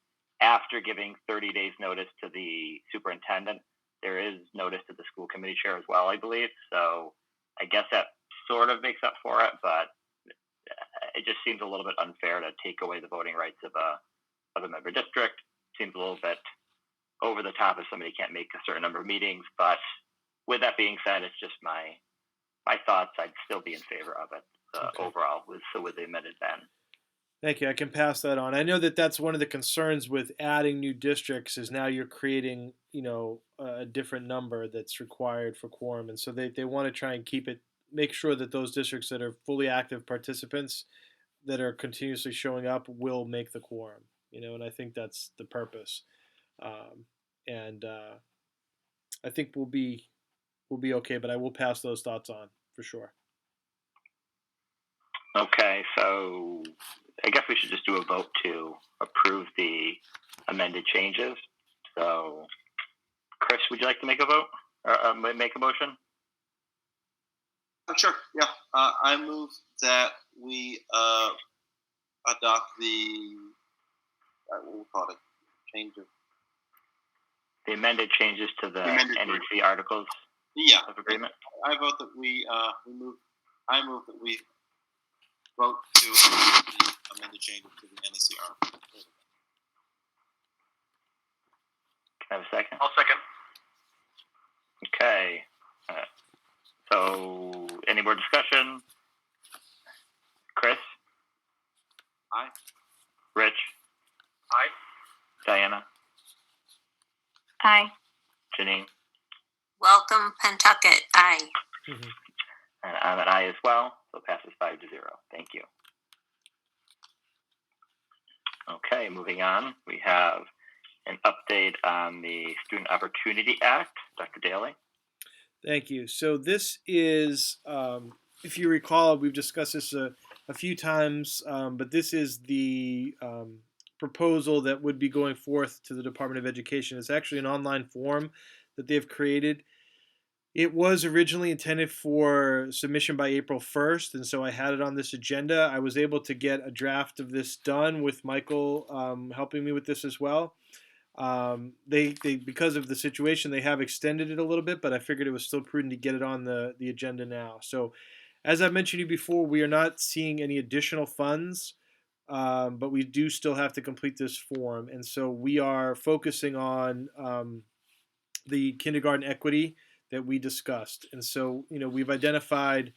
after giving 30 days notice to the superintendent, there is notice to the school committee chair as well, I believe. So I guess that sort of makes up for it, but it just seems a little bit unfair to take away the voting rights of a member district. Seems a little bit over the top if somebody can't make a certain number of meetings. But with that being said, it's just my thoughts. I'd still be in favor of it overall with the amended ban. Thank you. I can pass that on. I know that that's one of the concerns with adding new districts is now you're creating, a different number that's required for quorum. And so they want to try and make sure that those districts that are fully active participants that are continuously showing up will make the quorum. and I think that's the purpose. And I think we'll be okay, but I will pass those thoughts on for sure. Okay, so I guess we should just do a vote to approve the amended changes. So, Chris, would you like to make a vote or make a motion? Sure. Yeah. I move that we adopt the what we call it change of The amended changes to the amended NEC articles of agreement. I vote that I move that we vote to approve the amended changes to the NEC article. Can I have a second? I'll second. Okay. So, any more discussion? Chris? Aye. Rich? Aye. Diana? Aye. Janine? Welcome, Pentucket. Aye. And I'm an aye as well, so it passes 5-0. Thank you. Okay, moving on. We have an update on the Student Opportunity Act. Dr. Daly? Thank you. So this is, if you recall, we've discussed this a few times, but this is the proposal that would be going forth to the Department of Education. It's actually an online form that they've created. It was originally intended for submission by April 1st, and so I had it on this agenda. I was able to get a draft of this done with Michael helping me with this as well. They because of the situation, they have extended it a little bit, but I figured it was still prudent to get it on the agenda now. So, as I mentioned to you before, we are not seeing any additional funds, but we do still have to complete this form, and so we are focusing on the kindergarten equity that we discussed. And so, we've identified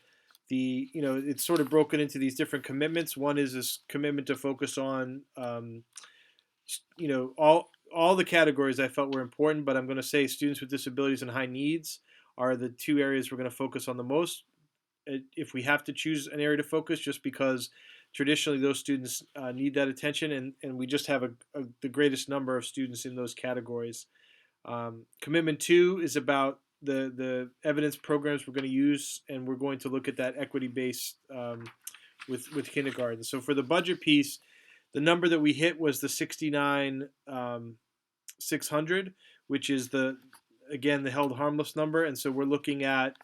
it's sort of broken into these different commitments. One is this commitment to focus on, all the categories I felt were important, but I'm going to say students with disabilities and high needs are the two areas we're going to focus on the most. If we have to choose an area to focus, just because traditionally those students need that attention, and we just have the greatest number of students in those categories. Commitment 2 is about the evidence programs we're going to use, and we're going to look at that equity-based with kindergarten. So for the budget piece, the number that we hit was the 69,600, which is the held harmless number. And so we're looking at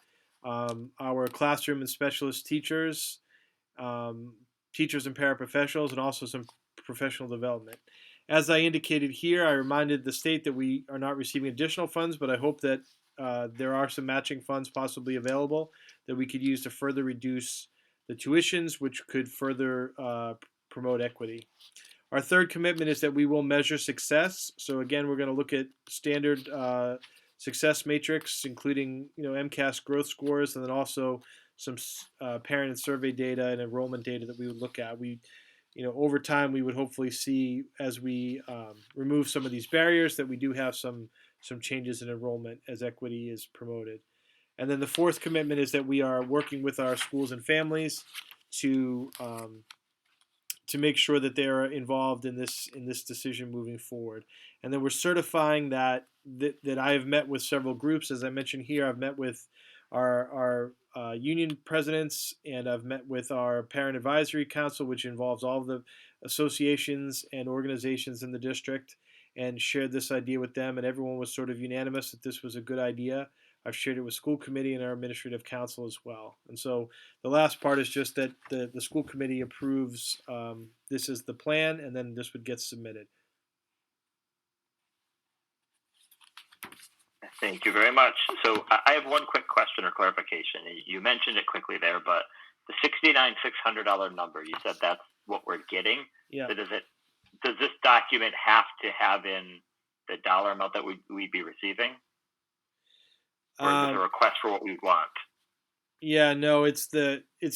our classroom and specialist teachers, teachers and paraprofessionals, and also some professional development. As I indicated here, I reminded the state that we are not receiving additional funds, but I hope that there are some matching funds possibly available that we could use to further reduce the tuitions, which could further promote equity. Our third commitment is that we will measure success. So again, we're going to look at standard success matrix, including MCAS growth scores, and then also some parent and survey data and enrollment data that we would look at. Over time, we would hopefully see, as we remove some of these barriers, that we do have some changes in enrollment as equity is promoted. And then the fourth commitment is that we are working with our schools and families to make sure that they are involved in this decision moving forward. And then we're certifying that I have met with several groups. As I mentioned here, I've met with our union presidents, and I've met with our parent advisory council, which involves all of the associations and organizations in the district, and shared this idea with them, and everyone was sort of unanimous that this was a good idea. I've shared it with school committee and our administrative council as well. And so the last part is just that the school committee approves this is the plan, and then this would get submitted. Thank you very much. So I have one quick question or clarification. You mentioned it quickly there, but the $69,600 number, you said that's what we're getting. Yeah. So does this document have to have in the dollar amount that we'd be receiving? Or is it a request for what we want? Yeah, no, it's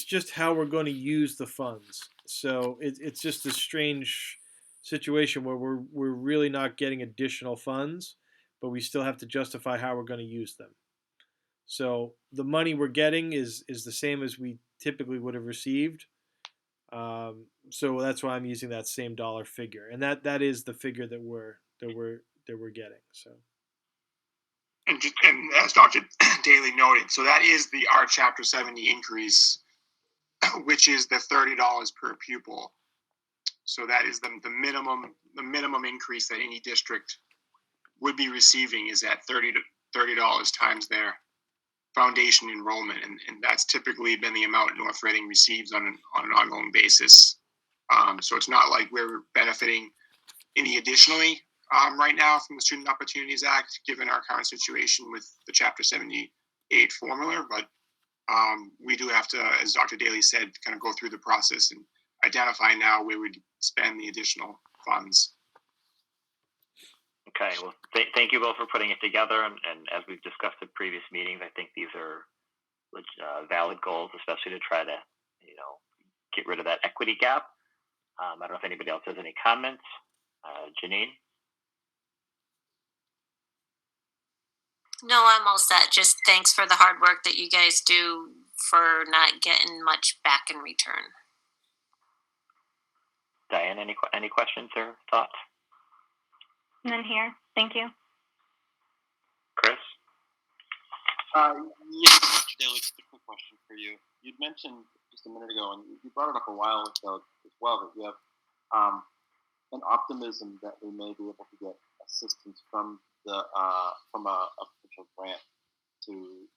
just how we're going to use the funds. So it's just a strange situation where we're really not getting additional funds, but we still have to justify how we're going to use them. So the money we're getting is the same as we typically would have received. So that's why I'm using that same dollar figure, and that is the figure that we're getting. So And as Dr. Daly noted, so that is our Chapter 70 increase, which is the $30 per pupil. So that is the minimum increase that any district would be receiving is at $30 times their foundation enrollment, and that's typically been the amount North Reading receives on an ongoing basis. So it's not like we're benefiting any additionally right now from the Student Opportunities Act, given our current situation with the Chapter 78 formula, but we do have to, as Dr. Daly said, kind of go through the process and identify now where we'd spend the additional funds. Okay, well, thank you both for putting it together. And as we've discussed in previous meetings, I think these are valid goals, especially to try to, get rid of that equity gap. I don't know if anybody else has any comments. Janine? No, I'm all set. Just thanks for the hard work that you guys do for not getting much back in return. Diane, any questions or thoughts? None here. Thank you. Chris? Yes, Dr. Daly, just a quick question for you. You'd mentioned just a minute ago, and you brought it up a while ago as well, that you have an optimism that we may be able to get assistance from from a potential grant to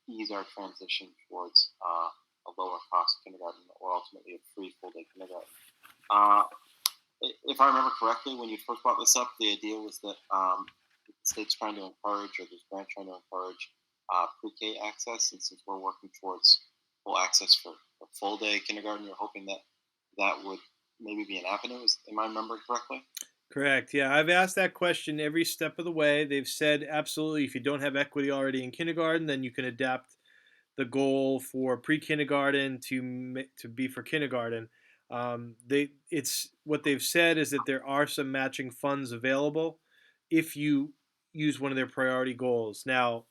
ease our transition towards a lower cost kindergarten or ultimately a free full day kindergarten. If I remember correctly, when you first brought this up, the idea was that the state's trying to encourage, or this grant trying to encourage pre-K access, and since we're working towards full access for full day kindergarten, you're hoping that would maybe be an avenue. Am I remembering correctly? correct. Yeah, I've asked that question every step of the way. They've said absolutely. If you don't have equity already in kindergarten, then you can adapt the goal for pre-kindergarten to be for kindergarten. It's what they've said is that there are some matching funds available if you use one of their priority goals. Now,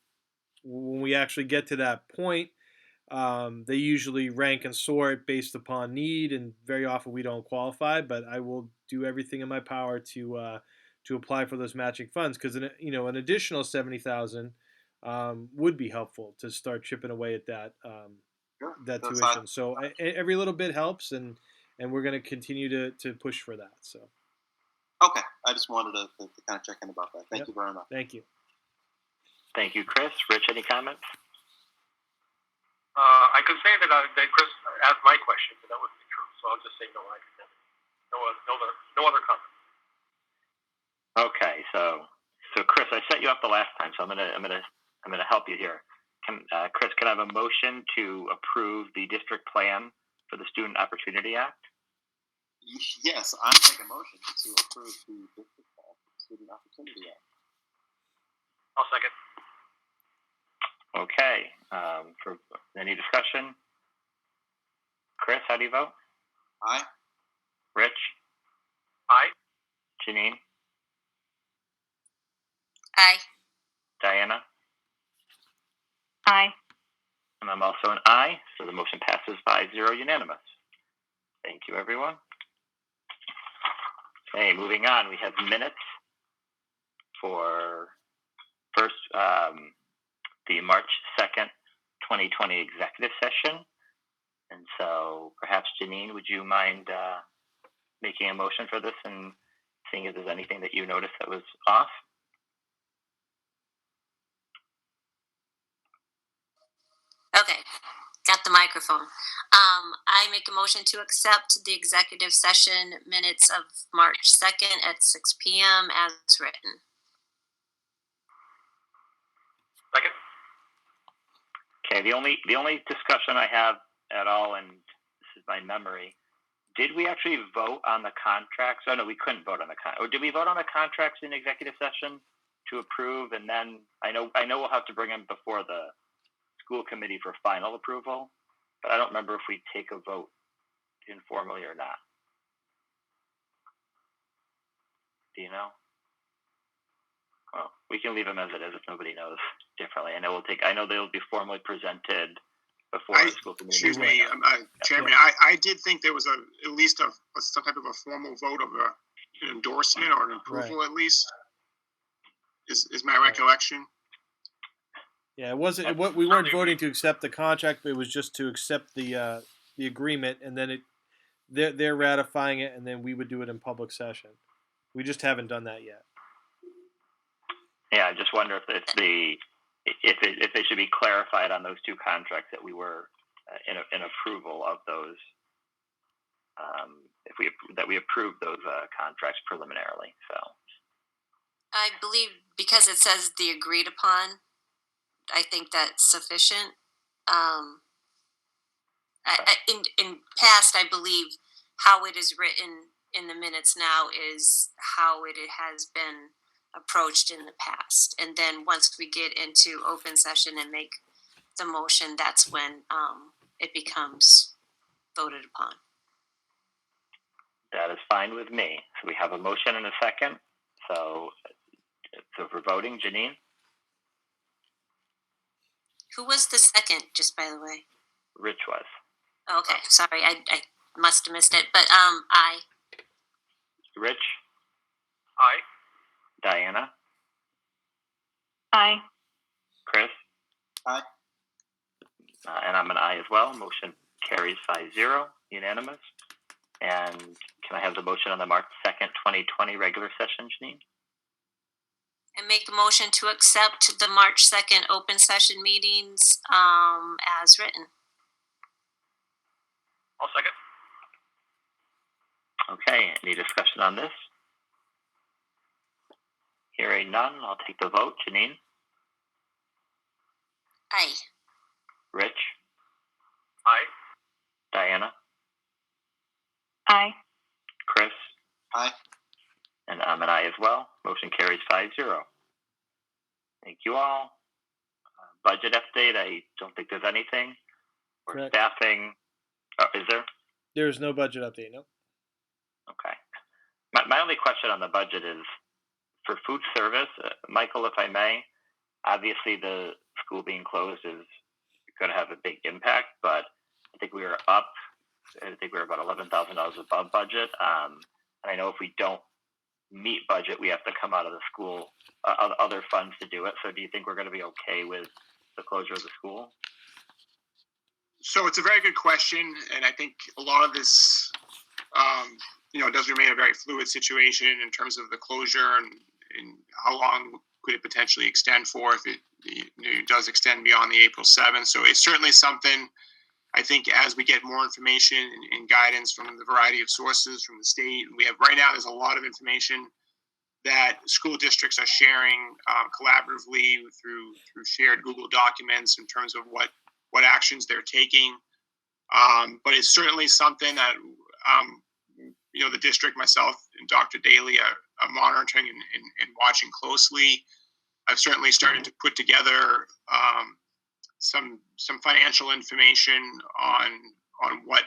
when we actually get to that point, they usually rank and sort based upon need, and very often we don't qualify. But I will do everything in my power to apply for those matching funds, because an additional 70,000 would be helpful to start chipping away at that that Sure. tuition. So every little bit helps, and we're going to continue to push for that. So Okay, I just wanted to kind of check in about that. Thank you very much. thank you. Thank you, Chris. Rich, any comments? I could say that Chris asked my question, but that wouldn't be true. So I'll just say no. No other comment. Okay, so Chris, I set you up the last time, so I'm gonna help you here. Chris, can I have a motion to approve the district plan for the Student Opportunity Act? Yes, I make a motion to approve the district plan for the Student Opportunity Act. I'll second. Okay. For any discussion? Chris, how do you vote? Aye. Rich? Aye. Janine? Aye. Diana? Aye. And I'm also an aye, so the motion passes 5-0 unanimous. Thank you, everyone. Okay, moving on. We have minutes for first the March 2nd, 2020 executive session. And so perhaps, Janine, would you mind making a motion for this and seeing if there's anything that you noticed that was off? Okay, got the microphone. I make a motion to accept the executive session minutes of March 2nd at 6 p.m. as written. Second. Okay, the only discussion I have at all, and this is my memory, did we actually vote on the contracts? Oh no, we couldn't vote on the contract. Or did we vote on the contracts in executive session to approve? And then I know we'll have to bring them before the school committee for final approval, but I don't remember if we take a vote informally or not. Do you know? Well, we can leave them as it is if nobody knows differently. I know they'll be formally presented before I- a school committee Excuse meeting. me, Chairman. I did think there was at least some type of a formal vote of an endorsement or an approval, at least. Is my Right. recollection? Yeah, it wasn't. What we weren't voting to accept the contract, but it was just to accept the agreement, and then they're ratifying it, and then we would do it in public session. We just haven't done that yet. Yeah, I just wonder if they should be clarified on those two contracts that we were in approval of those. If we approved those contracts preliminarily. So I believe because it says the agreed upon, I think that's sufficient. In past, I believe how it is written in the minutes now is how it has been approached in the past. And then once we get into open session and make the motion, that's when it becomes voted upon. that is fine with me. So we have a motion and a second. So for voting, Janine, Who was the second, just by the way? Rich was. Okay, sorry, I must have missed it. But I. Rich, Aye. Diana, Aye. Chris? Aye. And I'm an aye as well. Motion carries 5-0, unanimous. And can I have the motion on the March 2nd, 2020 regular session, Janine? And make a motion to accept the March 2nd open session meetings as written. I'll second. Okay, any discussion on this? Hearing none, I'll take the vote. Janine, Aye. Rich, Aye. Diana, Aye. Chris, Aye. and I'm an aye as well. Motion carries 5-0. Thank you all. Budget update, I don't think there's anything. Or Correct. staffing, is there? There's no budget update. Nope. Okay. My only question on the budget is for food service, Michael, if I may, obviously the school being closed is going to have a big impact, but I think we were about $11,000 above budget. And I know if we don't meet budget, we have to come out of the school, other funds to do it. So do you think we're going to be okay with the closure of the school? So it's a very good question, and I think a lot of this, does remain a very fluid situation in terms of the closure and how long could it potentially extend for if it does extend beyond the April 7th. So it's certainly something, I think, as we get more information and guidance from the variety of sources from the state, we have right now, there's a lot of information that school districts are sharing collaboratively through shared Google documents in terms of what actions they're taking. But it's certainly something that, the district, myself and Dr. Daly are monitoring and watching closely. I've certainly started to put together some financial information on what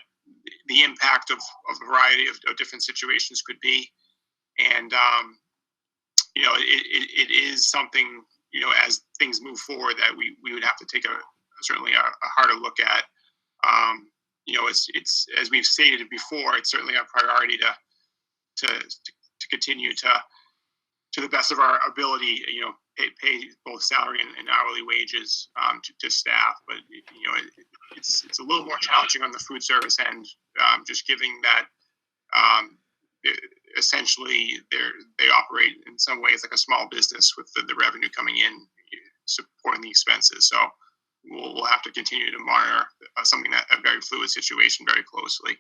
the impact of a variety of different situations could be. And, it is something, as things move forward that we would have to take certainly a harder look at. It's as we've stated before, it's certainly our priority to continue to the best of our ability, pay both salary and hourly wages to staff. But it's a little more challenging on the food service end, just giving that essentially they operate in some ways like a small business with the revenue coming in supporting the expenses. So we'll have to continue to monitor something that a very fluid situation very closely.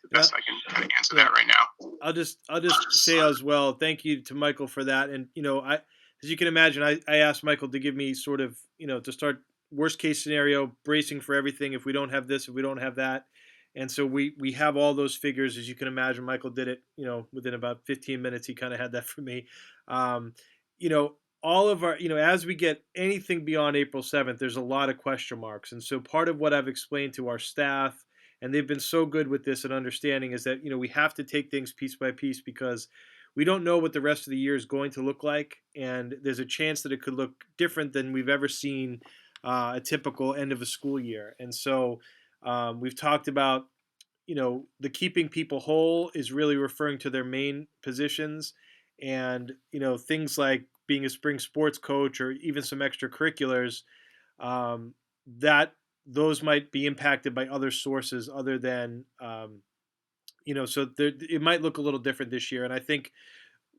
The best I can kind of answer that right now. I'll just say as well, thank you to Michael for that. And as you can imagine, I asked Michael to give me sort of to start worst case scenario, bracing for everything if we don't have this, if we don't have that. And so we have all those figures, as you can imagine. Michael did it, within about 15 minutes. He kind of had that for me. All of our, as we get anything beyond April 7th, there's a lot of question marks. And so part of what I've explained to our staff, and they've been so good with this and understanding, is that, we have to take things piece by piece because we don't know what the rest of the year is going to look like. And there's a chance that it could look different than we've ever seen a typical end of a school year. And so we've talked about, the keeping people whole is really referring to their main positions, and things like being a spring sports coach or even some extracurriculars, that those might be impacted by other sources other than so it might look a little different this year. And I think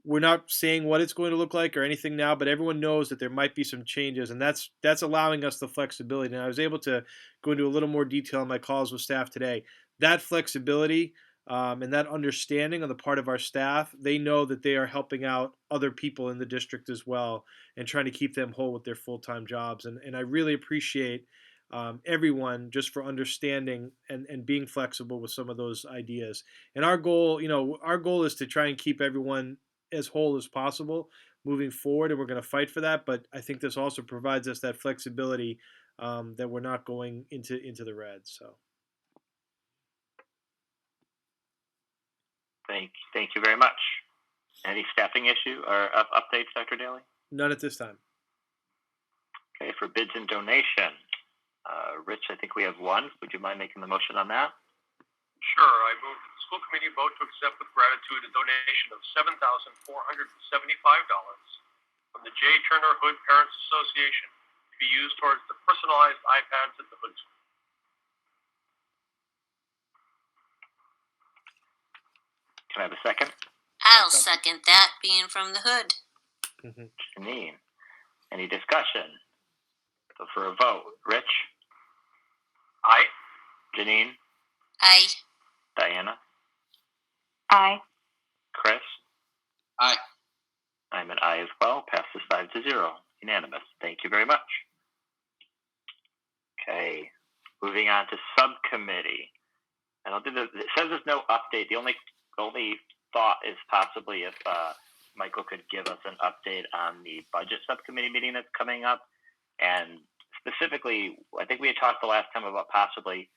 we're not saying what it's going to look like or anything now, but everyone knows that there might be some changes, and that's allowing us the flexibility. And I was able to go into a little more detail in my calls with staff today. That flexibility and that understanding on the part of our staff, they know that they are helping out other people in the district as well and trying to keep them whole with their full-time jobs. And I really appreciate everyone just for understanding and being flexible with some of those ideas. And our goal is to try and keep everyone as whole as possible moving forward, and we're going to fight for that. But I think this also provides us that flexibility that we're not going into the red. So Thank you very much. Any staffing issue or updates, Dr. Daly? none at this time. Okay, for bids and donation, Rich, I think we have one. Would you mind making the motion on that? Sure. I move that the school committee vote to accept with gratitude a donation of $7,475 from the J. Turner Hood Parents Association to be used towards the personalized iPads at the Hood School. Can I have a second? I'll second that, being from the Hood. Janine, any discussion? So for a vote, Rich? Aye. Janine? Aye. Diana? Aye. Chris? Aye. I'm an aye as well. Passes 5-0. Unanimous. Thank you very much. Okay, moving on to subcommittee. And I'll do it says there's no update. The only thought is possibly if Michael could give us an update on the budget subcommittee meeting that's coming up. And specifically, I think we had talked the last time about possibly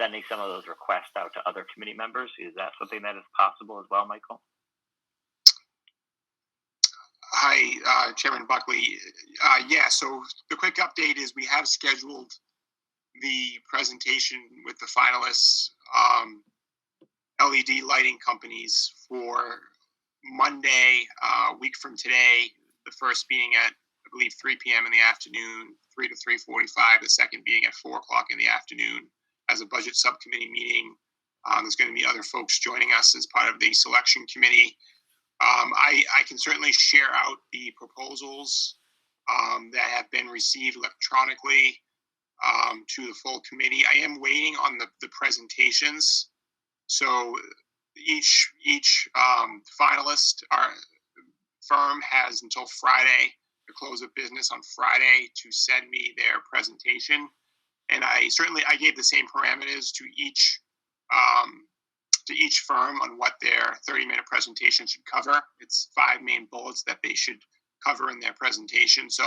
sending some of those requests out to other committee members. Is that something that is possible as well, Michael? Hi, Chairman Buckley. Yeah, so the quick update is we have scheduled the presentation with the finalists, LED lighting companies, for Monday, a week from today, the first being at, I believe, 3 p.m. in the afternoon, 3 to 3:45, the second being at 4 o'clock in the afternoon as a budget subcommittee meeting. There's going to be other folks joining us as part of the selection committee. I can certainly share out the proposals that have been received electronically to the full committee. I am waiting on the presentations. So each finalist firm has until Friday, the close of business on Friday, to send me their presentation. And I gave the same parameters to each firm on what their 30-minute presentation should cover. It's 5 main bullets that they should cover in their presentation. So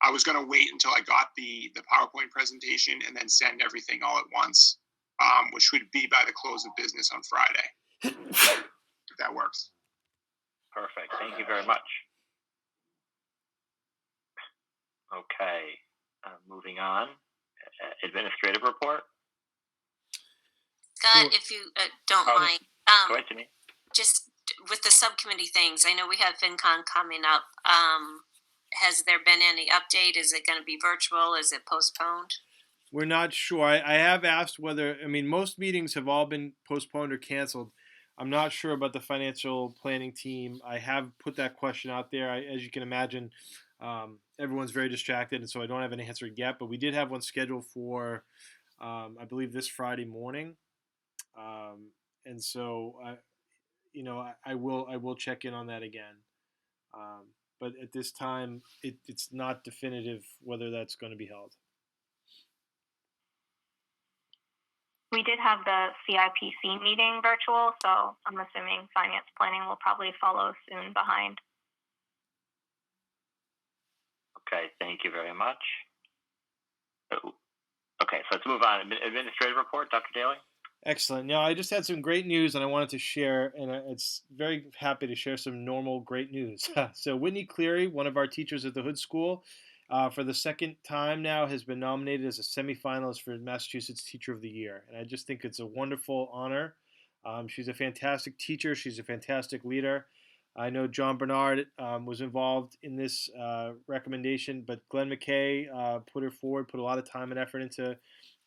I was going to wait until I got the PowerPoint presentation and then send everything all at once, which would be by the close of business on Friday, if that works. Perfect. Thank you very much. Okay, moving on. Administrative report. Scott, Sure. if you don't mind, Go ahead, Janine. just with the subcommittee things, I know we have FinCon coming up. Has there been any update? Is it going to be virtual? Is it postponed? We're not sure. I have asked whether, most meetings have all been postponed or canceled. I'm not sure about the financial planning team. I have put that question out there. As you can imagine, everyone's very distracted, and so I don't have an answer yet. But we did have one scheduled for, I believe, this Friday morning. And so, I will check in on that again. But at this time, it's not definitive whether that's going to be held. We did have the CIPC meeting virtual, so I'm assuming finance planning will probably follow soon behind. Okay, thank you very much. Okay, so let's move on. Administrative report, Dr. Daly. Excellent. Now, I just had some great news and I wanted to share, and it's very happy to share some normal great news. So Whitney Cleary, one of our teachers at the Hood School, for the second time now, has been nominated as a semifinalist for Massachusetts Teacher of the Year. And I just think it's a wonderful honor. She's a fantastic teacher. She's a fantastic leader. I know John Bernard was involved in this recommendation, but Glenn McKay put her forward, put a lot of time and effort into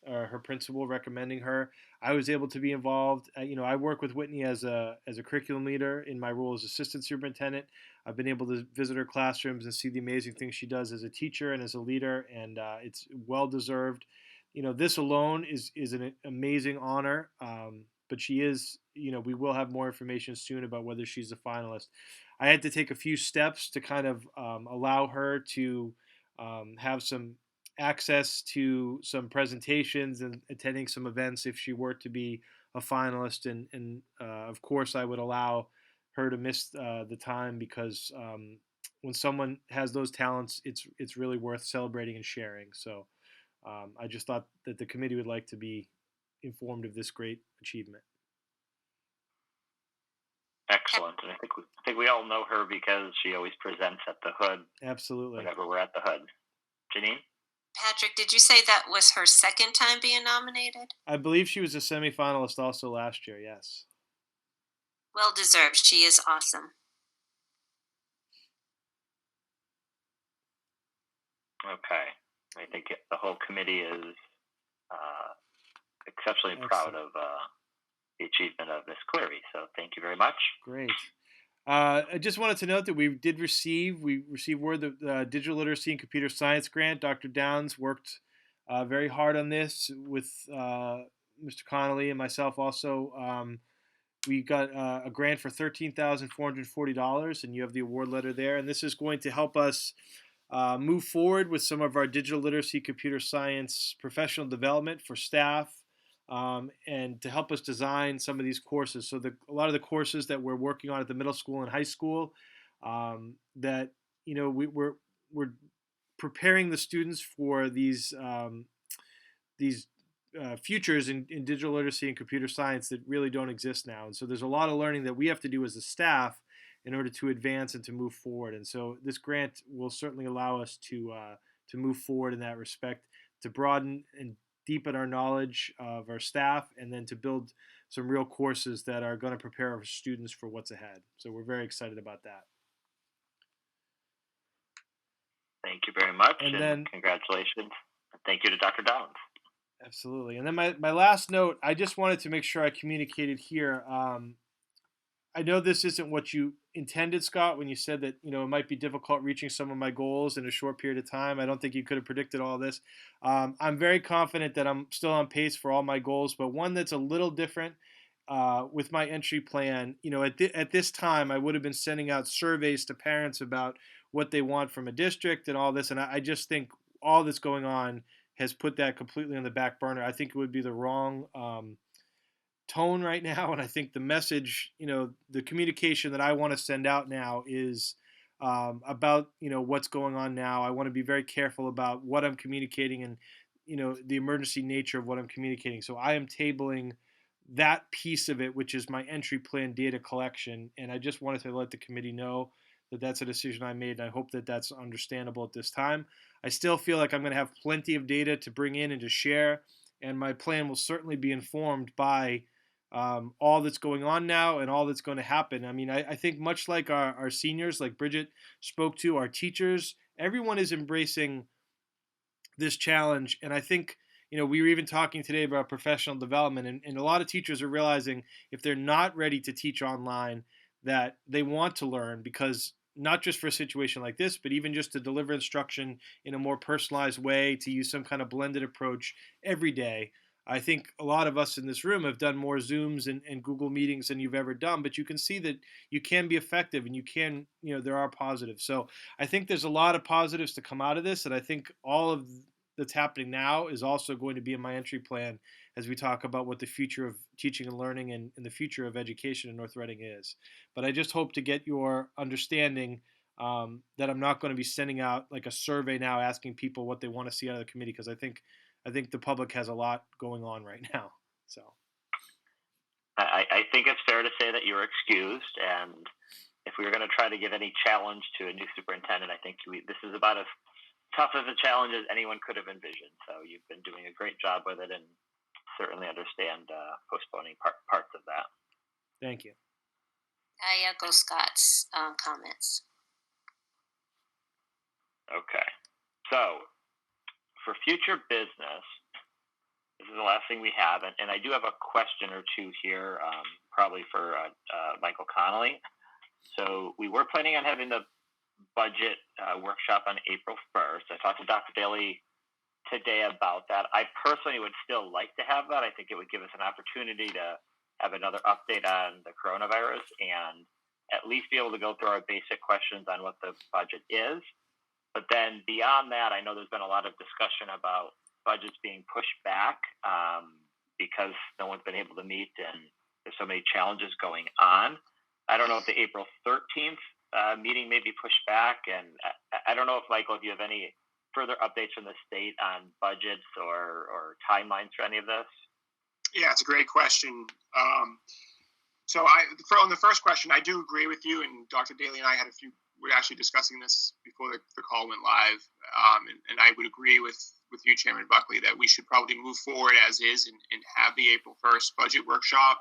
her principal recommending her. I was able to be involved. I work with Whitney as a curriculum leader in my role as assistant superintendent. I've been able to visit her classrooms and see the amazing things she does as a teacher and as a leader, and it's well deserved. This alone is an amazing honor. But she is, we will have more information soon about whether she's a finalist. I had to take a few steps to kind of allow her to have some access to some presentations and attending some events if she were to be a finalist. And of course, I would allow her to miss the time because when someone has those talents, it's really worth celebrating and sharing. So I just thought that the committee would like to be informed of this great achievement. Excellent. And I think we all know her because she always presents at the Hood. Absolutely. Whenever we're at the Hood. Janine? Patrick, did you say that was her second time being nominated? I believe she was a semifinalist also last year, yes. Well deserved. She is awesome. Okay. I think the whole committee is exceptionally proud of the achievement of Ms. Cleary. So thank you very much. Great. I just wanted to note that we received word that the Digital Literacy and Computer Science grant, Dr. Downs worked very hard on this with Mr. Connolly and myself also. We got a grant for $13,440, and you have the award letter there. And this is going to help us move forward with some of our digital literacy, computer science, professional development for staff, and to help us design some of these courses. So a lot of the courses that we're working on at the middle school and high school, that we're preparing the students for these futures in digital literacy and computer science that really don't exist now. And so there's a lot of learning that we have to do as a staff in order to advance and to move forward. And so this grant will certainly allow us to move forward in that respect, to broaden and deepen our knowledge of our staff, and then to build some real courses that are going to prepare our students for what's ahead. So we're very excited about that. Thank you very much, and then, congratulations. Thank you to Dr. Downs. Absolutely. And then my last note, I just wanted to make sure I communicated here. I know this isn't what you intended, Scott, when you said that it might be difficult reaching some of my goals in a short period of time. I don't think you could have predicted all this. I'm very confident that I'm still on pace for all my goals, but one that's a little different with my entry plan. At this time, I would have been sending out surveys to parents about what they want from a district and all this, and I just think all that's going on has put that completely on the back burner. I think it would be the wrong tone right now, and I think the message, the communication that I want to send out now is about what's going on now. I want to be very careful about what I'm communicating and the emergency nature of what I'm communicating. So I am tabling that piece of it, which is my entry plan data collection, and I just wanted to let the committee know that that's a decision I made, and I hope that that's understandable at this time. I still feel like I'm going to have plenty of data to bring in and to share, and my plan will certainly be informed by all that's going on now and all that's going to happen. I mean, I think much like our seniors, like Bridget spoke to, our teachers, everyone is embracing this challenge. And I think, we were even talking today about professional development, and a lot of teachers are realizing if they're not ready to teach online, that they want to learn, because not just for a situation like this, but even just to deliver instruction in a more personalized way, to use some kind of blended approach every day. I think a lot of us in this room have done more Zooms and Google meetings than you've ever done, but you can see that you can be effective, and you can, there are positives. So I think there's a lot of positives to come out of this, and I think all of that's happening now is also going to be in my entry plan as we talk about what the future of teaching and learning and the future of education in North Reading is. But I just hope to get your understanding that I'm not going to be sending out like a survey now asking people what they want to see out of the committee, because I think the public has a lot going on right now. So I think it's fair to say that you're excused, and if we were going to try to give any challenge to a new superintendent, I think this is about as tough as a challenge as anyone could have envisioned. So you've been doing a great job with it, and certainly understand postponing parts of that. Thank you. I echo Scott's comments. Okay. So for future business, this is the last thing we have, and I do have a question or two here, probably for Michael Connolly. So we were planning on having the budget workshop on April 1st. I talked to Dr. Daly today about that. I personally would still like to have that. I think it would give us an opportunity to have another update on the coronavirus and at least be able to go through our basic questions on what the budget is. But then beyond that, I know there's been a lot of discussion about budgets being pushed back because no one's been able to meet and there's so many challenges going on. I don't know if the April 13th meeting may be pushed back. And I don't know if, Michael, if you have any further updates from the state on budgets or timelines for any of this. Yeah, it's a great question. On the first question, I do agree with you, and Dr. Daly and I we were actually discussing this before the call went live, and I would agree with you, Chairman Buckley, that we should probably move forward as is and have the April 1st budget workshop,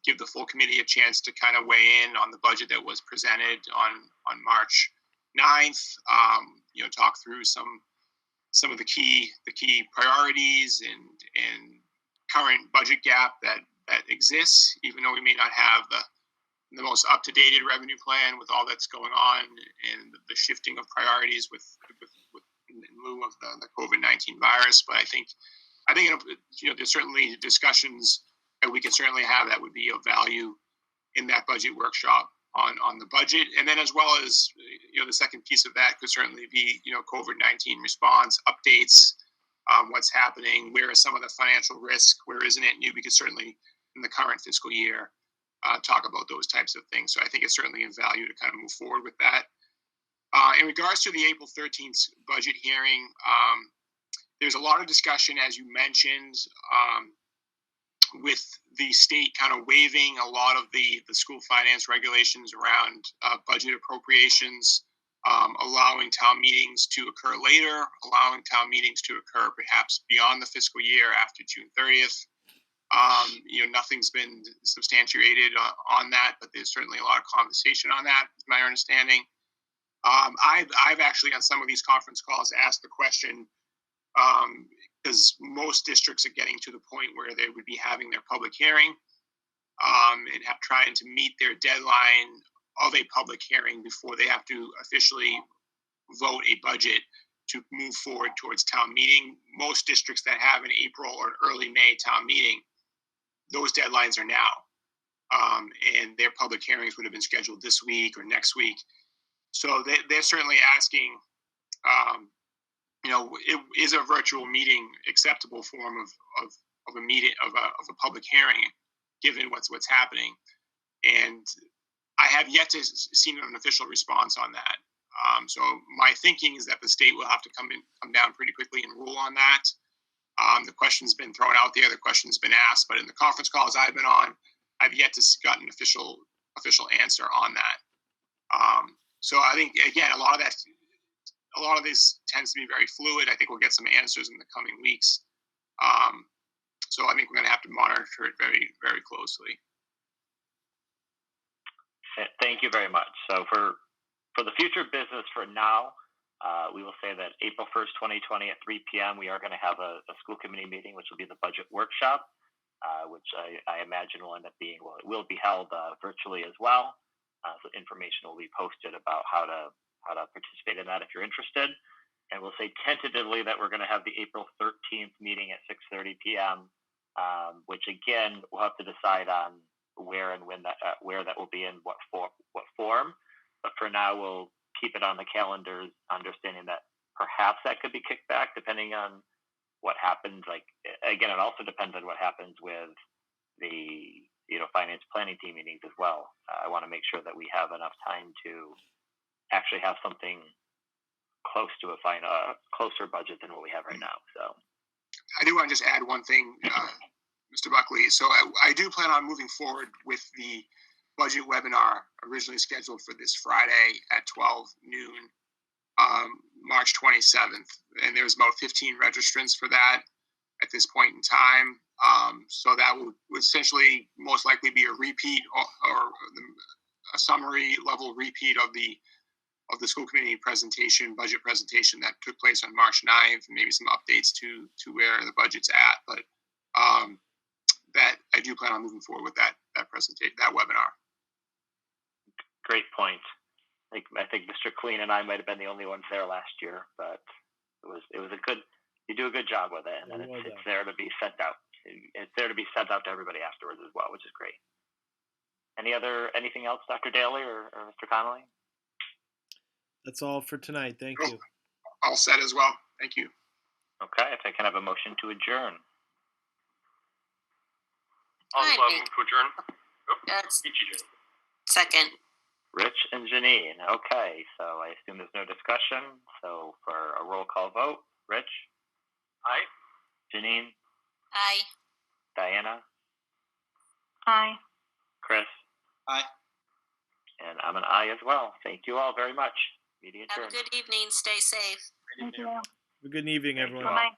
give the full committee a chance to kind of weigh in on the budget that was presented on March 9th, talk through some of the key priorities and current budget gap that exists, even though we may not have the most up-to-date revenue plan with all that's going on and the shifting of priorities with in lieu of the COVID-19 virus. But I think there's certainly discussions that we can certainly have that would be of value in that budget workshop on the budget. And then as well as, the second piece of that could certainly be, COVID-19 response updates, what's happening, where is some of the financial risk, where isn't it? We could certainly, in the current fiscal year, talk about those types of things. So I think it's certainly of value to kind of move forward with that. In regards to the April 13th budget hearing, there's a lot of discussion, as you mentioned, with the state kind of waiving a lot of the school finance regulations around budget appropriations, allowing town meetings to occur later, allowing town meetings to occur perhaps beyond the fiscal year after June 30th. Nothing's been substantiated on that, but there's certainly a lot of conversation on that, is my understanding. I've actually on some of these conference calls asked the question, because most districts are getting to the point where they would be having their public hearing and trying to meet their deadline of a public hearing before they have to officially vote a budget to move forward towards town meeting. Most districts that have an April or early May town meeting, those deadlines are now. And their public hearings would have been scheduled this week or next week. So they're certainly asking, is a virtual meeting acceptable form of a meeting of a public hearing, given what's happening? And I have yet to see an official response on that. So my thinking is that the state will have to come down pretty quickly and rule on that. The question's been thrown out there, the question's been asked, but in the conference calls I've been on, I've yet to get an official answer on that. So I think, again, a lot of this tends to be very fluid. I think we'll get some answers in the coming weeks. So I think we're going to have to monitor it very, very closely. Thank you very much. So for the future business for now, we will say that April 1st, 2020 at 3 p.m., we are going to have a school committee meeting, which will be the budget workshop, which I imagine will end up being, it will be held virtually as well. So information will be posted about how to participate in that if you're interested. And we'll say tentatively that we're going to have the April 13th meeting at 6:30 p.m., which again, we'll have to decide on where and when where that will be in what form. But for now, we'll keep it on the calendars, understanding that perhaps that could be kicked back depending on what happens. Like, again, it also depends on what happens with the finance planning team meetings as well. I want to make sure that we have enough time to actually have something close to a closer budget than what we have right now. So I do want to just add one thing, Mr. Buckley. So I do plan on moving forward with the budget webinar originally scheduled for this Friday at 12 noon March 27th, and there's about 15 registrants for that at this point in time. So that would essentially most likely be a repeat or a summary level repeat of the school committee presentation, budget presentation that took place on March 9th, and maybe some updates to where the budget's at. But that I do plan on moving forward with that presentation, that webinar. Great point. I think Mr. Clean and I might have been the only ones there last year, but it was a good. You do a good job with it, and then it's there to be sent out. It's there to be sent out to everybody afterwards as well, which is great. Anything else, Dr. Daly or Mr. Connolly? That's all for tonight. Thank you. All set as well. Thank you. Okay, if I can have a motion to adjourn. I'll All right. move to adjourn. That's Peachy Jim. second. Rich and Janine. Okay, so I assume there's no discussion. So for a roll call vote, Rich, Aye. Janine, Aye. Diana, Hi. Chris. Aye. And I'm an aye as well. Thank you all very much. Meeting Have a adjourned. good evening. Stay safe. Thank you. Have a good evening, Thank you everyone. all. Bye.